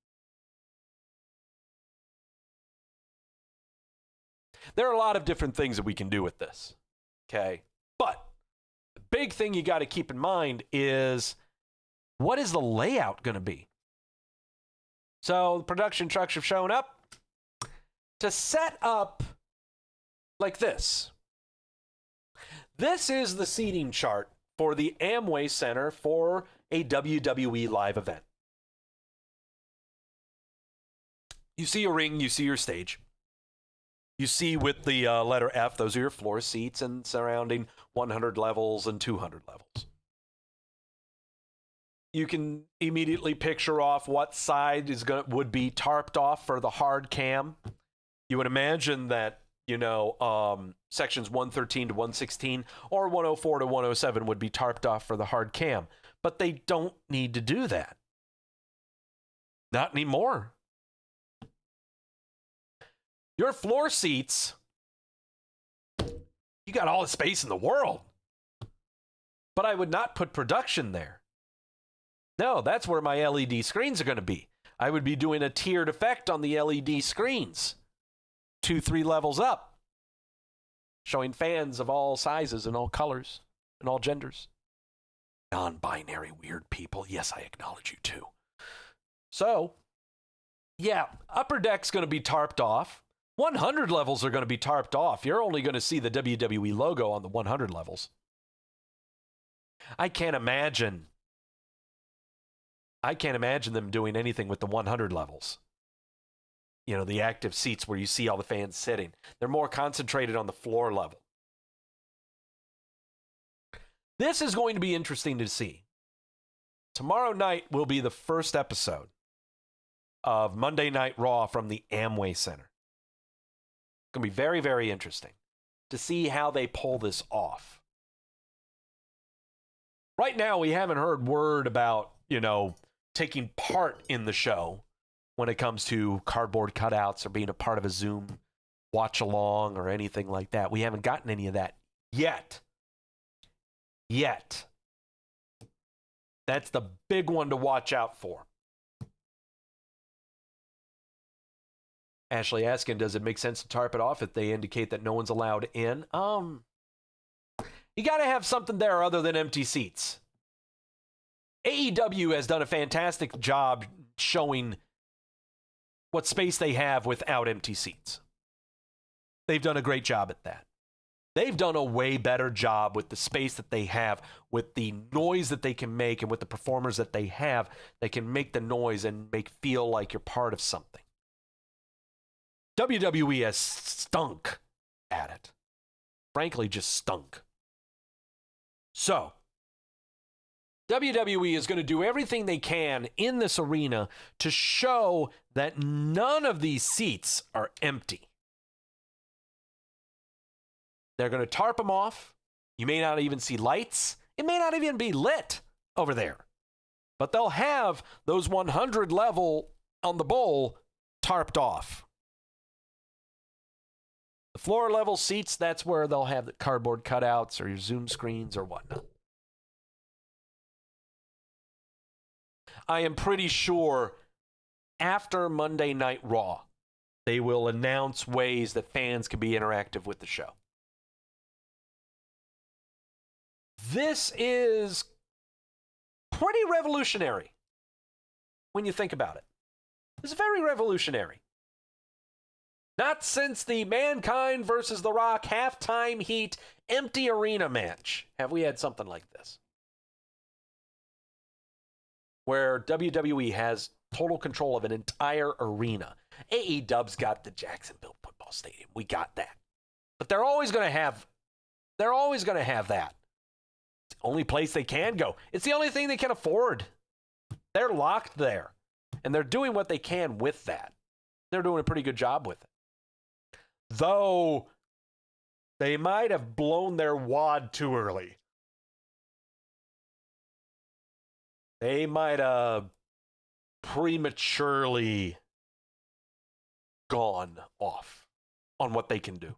There are a lot of different things that we can do with this. Okay. But the big thing you got to keep in mind is, what is the layout going to be? So the production trucks have shown up to set up like this. This is the seating chart for the Amway Center for a WWE live event. You see a ring, you see your stage. You see with the letter F, those are your floor seats and surrounding 100 levels and 200 levels. You can immediately picture off what side would be tarped off for the hard cam. You would imagine that, sections 113 to 116 or 104 to 107 would be tarped off for the hard cam. But they don't need to do that. Not anymore. Your floor seats, you got all the space in the world. But I would not put production there. No, that's where my LED screens are going to be. I would be doing a tiered effect on the LED screens. 2-3 levels up, showing fans of all sizes and all colors and all genders. non-binary weird people. Yes, I acknowledge you too. So, yeah, Upper Deck's going to be tarped off. 100 levels are going to be tarped off. You're only going to see the WWE logo on the 100 levels. I can't imagine them doing anything with the 100 levels. You know, the active seats where you see all the fans sitting. They're more concentrated on the floor level. This is going to be interesting to see. Tomorrow night will be the first episode of Monday Night Raw from the Amway Center. It's going to be very, very interesting to see how they pull this off. Right now, we haven't heard word about, taking part in the show when it comes to cardboard cutouts or being a part of a Zoom watch along or anything like that. We haven't gotten any of that yet. That's the big one to watch out for. Ashley asking, does it make sense to tarp it off if they indicate that no one's allowed in? You got to have something there other than empty seats. AEW has done a fantastic job showing what space they have without empty seats. They've done a great job at that. They've done a way better job with the space that they have, with the noise that they can make, and with the performers that they have that can make the noise and feel like you're part of something. WWE has stunk at it. Frankly, just stunk. So, WWE is going to do everything they can in this arena to show that none of these seats are empty. They're going to tarp them off. You may not even see lights. It may not even be lit over there. But they'll have those 100 level on the bowl tarped off. The floor level seats, that's where they'll have the cardboard cutouts or your Zoom screens or whatnot. I am pretty sure after Monday Night Raw, they will announce ways that fans can be interactive with the show. This is pretty revolutionary when you think about it. It's very revolutionary. Not since the Mankind versus The Rock halftime heat empty arena match have we had something like this. Where WWE has total control of an entire arena. AEW's got the Jacksonville Football Stadium. We got that. But they're always going to have that. It's the only place they can go. It's the only thing they can afford. They're locked there. And they're doing what they can with that. They're doing a pretty good job with it. Though they might have blown their wad too early. They might have prematurely gone off on what they can do.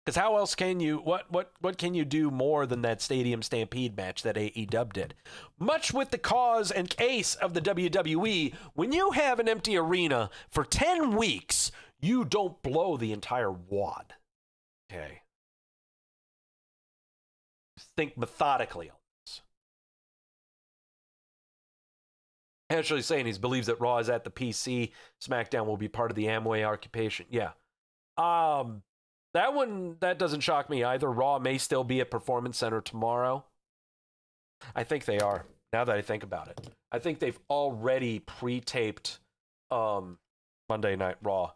Because how else can you, what can you do more than that Stadium Stampede match that AEW did? Much with the cause and case of the WWE, when you have an empty arena for 10 weeks, you don't blow the entire wad. Okay. Think methodically on this. Ashley's saying he believes that Raw is at the PC. Smackdown will be part of the Amway occupation. Yeah. That doesn't shock me either. Raw may still be at Performance Center tomorrow. I think they are, now that I think about it. I think they've already pre-taped Monday Night Raw.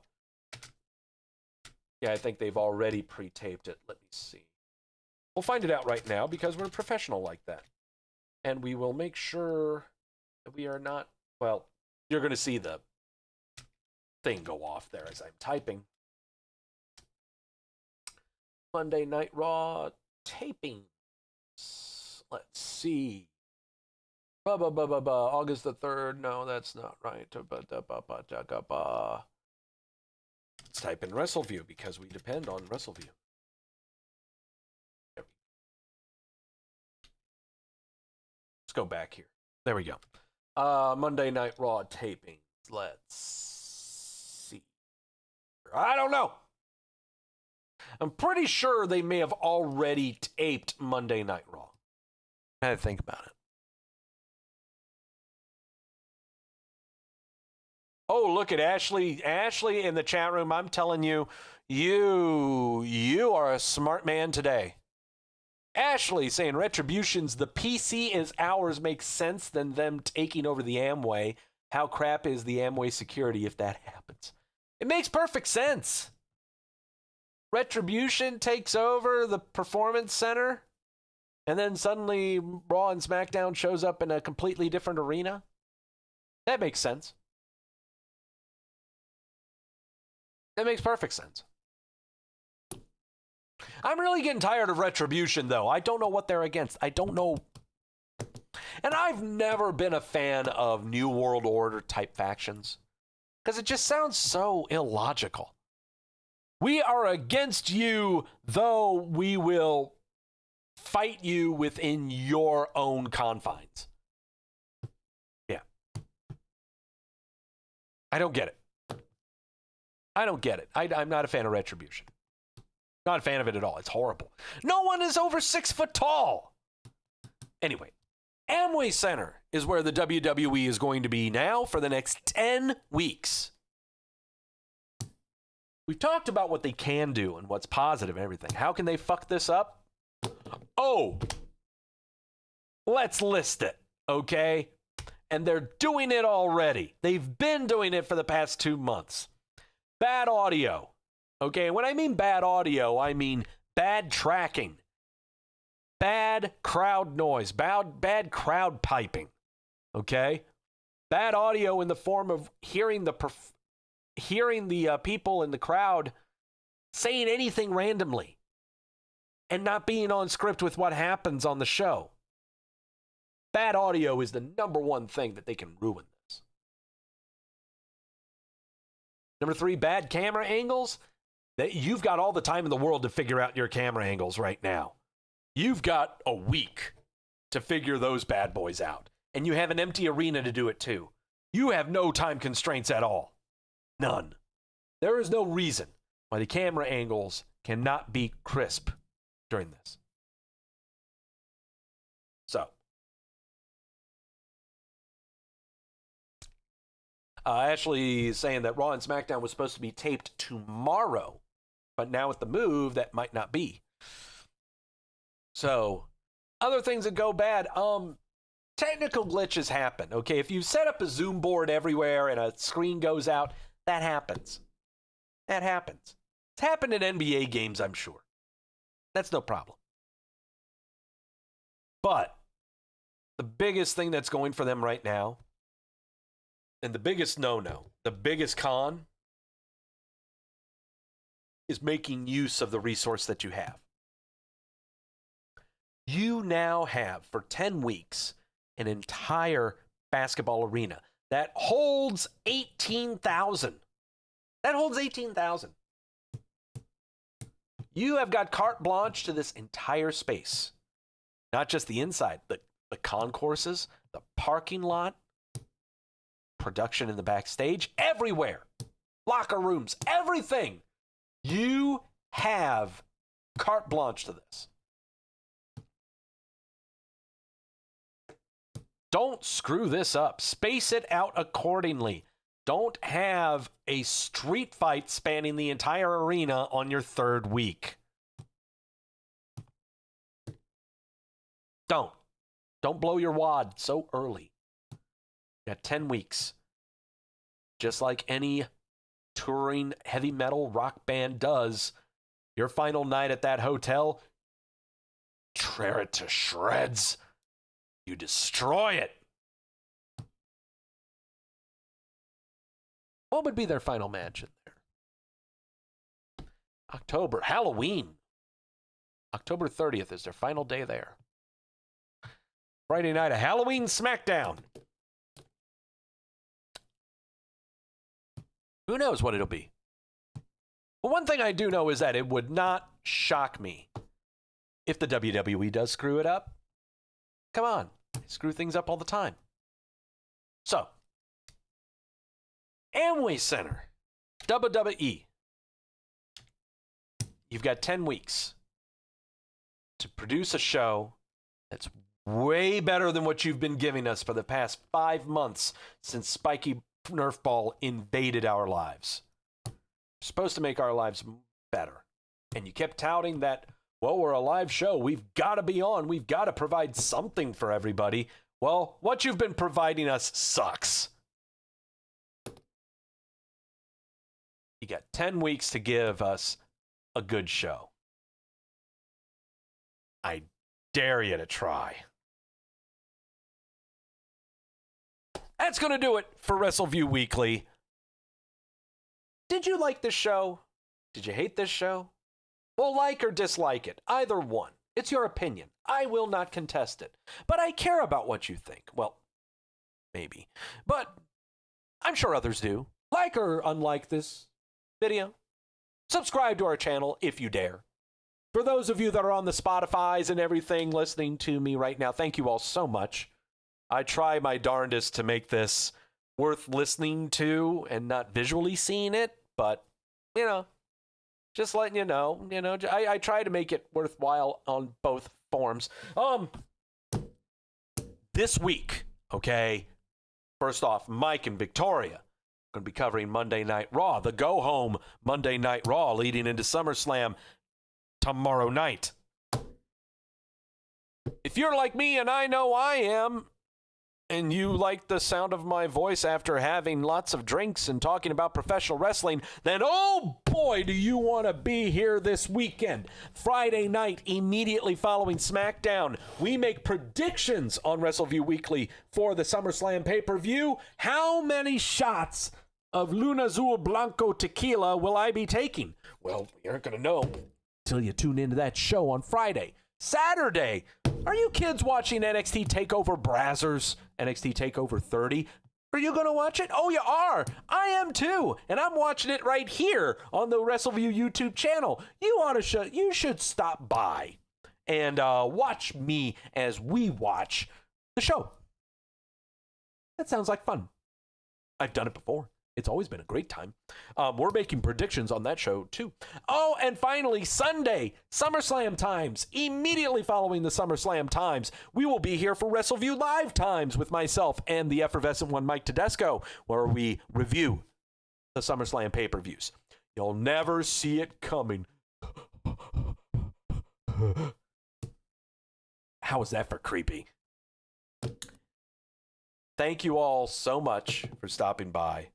Yeah, I think they've already pre-taped it. Let me see. We'll find it out right now because we're professional like that. And we will make sure that we are not... Well, you're going to see the thing go off there as I'm typing. Monday Night Raw taping. Let's see. August the 3rd. No, that's not right. Let's type in Wrestleview because we depend on Wrestleview. Let's go back here. There we go. Monday Night Raw taping. Let's see. I don't know. I'm pretty sure they may have already taped Monday Night Raw. I had to think about it. Oh, look at Ashley. Ashley in the chat room. I'm telling you, you are a smart man today. Ashley saying Retribution's the PC is ours makes sense than them taking over the Amway. How crap is the Amway security if that happens? It makes perfect sense. Retribution takes over the Performance Center, and then suddenly Raw and SmackDown shows up in a completely different arena. That makes sense. That makes perfect sense. I'm really getting tired of Retribution, though. I don't know what they're against. I don't know. And I've never been a fan of New World Order type factions because it just sounds so illogical. We are against you, though we will fight you within your own confines. Yeah. I don't get it. I don't get it. I'm not a fan of Retribution. Not a fan of it at all. It's horrible. No one is over 6 foot tall. Anyway, Amway Center is where the WWE is going to be now for the next 10 weeks. We've talked about what they can do and what's positive and everything. How can they fuck this up? Oh, let's list it, okay? And they're doing it already. They've been doing it for the past 2 months. Bad audio. Okay, when I mean bad audio, I mean bad tracking, bad crowd noise, bad crowd piping, okay? Bad audio in the form of hearing the people in the crowd saying anything randomly and not being on script with what happens on the show. Bad audio is the number one thing that they can ruin this. Number 3, bad camera angles. You've got all the time in the world to figure out your camera angles right now. You've got a week to figure those bad boys out. And you have an empty arena to do it too. You have no time constraints at all. None. There is no reason why the camera angles cannot be crisp during this. So. Ashley is saying that Raw and SmackDown was supposed to be taped tomorrow. But now with the move, that might not be. So, other things that go bad. Technical glitches happen. Okay, if you set up a Zoom board everywhere and a screen goes out, that happens. That happens. It's happened in NBA games, I'm sure. That's no problem. But the biggest thing that's going for them right now, and the biggest no-no, the biggest con, is making use of the resource that you have. You now have, for 10 weeks, an entire basketball arena that holds 18,000. That holds 18,000. You have got carte blanche to this entire space. Not just the inside, the concourses, the parking lot, production in the backstage, everywhere. Locker rooms, everything. You have carte blanche to this. Don't screw this up. Space it out accordingly. Don't have a street fight spanning the entire arena on your 3rd week. Don't blow your wad so early. You got 10 weeks. Just like any touring heavy metal rock band does, your final night at that hotel, tear it to shreds. You destroy it. What would be their final match in there? October, Halloween. October 30th is their final day there. Friday night, a Halloween Smackdown. Who knows what it'll be? But one thing I do know is that it would not shock me if the WWE does screw it up. Come on, they screw things up all the time. So, Amway Center, WWE. You've got 10 weeks to produce a show that's Way better than what you've been giving us for the past 5 months since Spiky Nerf Ball invaded our lives. You're supposed to make our lives better. And you kept touting that, well, we're a live show. We've got to be on. We've got to provide something for everybody. Well, what you've been providing us sucks. You got 10 weeks to give us a good show. I dare you to try. That's going to do it for Wrestleview Weekly. Did you like this show? Did you hate this show? Well, like or dislike it. Either one. It's your opinion. I will not contest it. But I care about what you think. Well, maybe. But I'm sure others do. Like or unlike this video. Subscribe to our channel if you dare. For those of you that are on the Spotifys and everything listening to me right now, thank you all so much. I try my darndest to make this worth listening to and not visually seeing it, but, just letting you know, I try to make it worthwhile on both forms. This week, okay, first off, Mike and Victoria going to be covering Monday Night Raw, the go-home Monday Night Raw leading into SummerSlam tomorrow night. If you're like me, and I know I am, and you like the sound of my voice after having lots of drinks and talking about professional wrestling, then oh boy, do you want to be here this weekend. Friday night, immediately following Smackdown, we make predictions on Wrestleview Weekly for the SummerSlam pay-per-view. How many shots of Luna Azul Blanco tequila will I be taking? Well, you aren't going to know until you tune into that show on Friday. Saturday, are you kids watching NXT TakeOver Brazzers? NXT TakeOver 30? Are you going to watch it? Oh, you are. I am too. And I'm watching it right here on the Wrestleview YouTube channel. You should stop by and watch me as we watch the show. That sounds like fun. I've done it before. It's always been a great time. We're making predictions on that show, too. Oh, and finally, Sunday, SummerSlam Times. Immediately following the SummerSlam Times, we will be here for Wrestleview Live Times with myself and the effervescent one, Mike Tedesco, where we review the SummerSlam pay-per-views. You'll never see it coming. How is that for creepy? Thank you all so much for stopping by.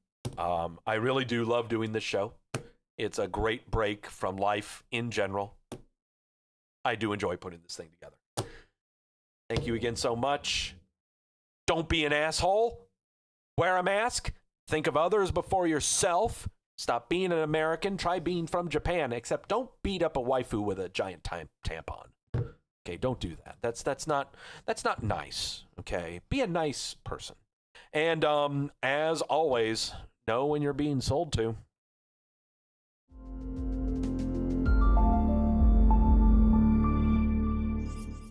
I really do love doing this show. It's a great break from life in general. I do enjoy putting this thing together. Thank you again so much. Don't be an asshole. Wear a mask. Think of others before yourself. Stop being an American. Try being from Japan. Except don't beat up a waifu with a giant tampon. Okay, don't do that. That's not nice. Okay, be a nice person. And as always, know when you're being sold to.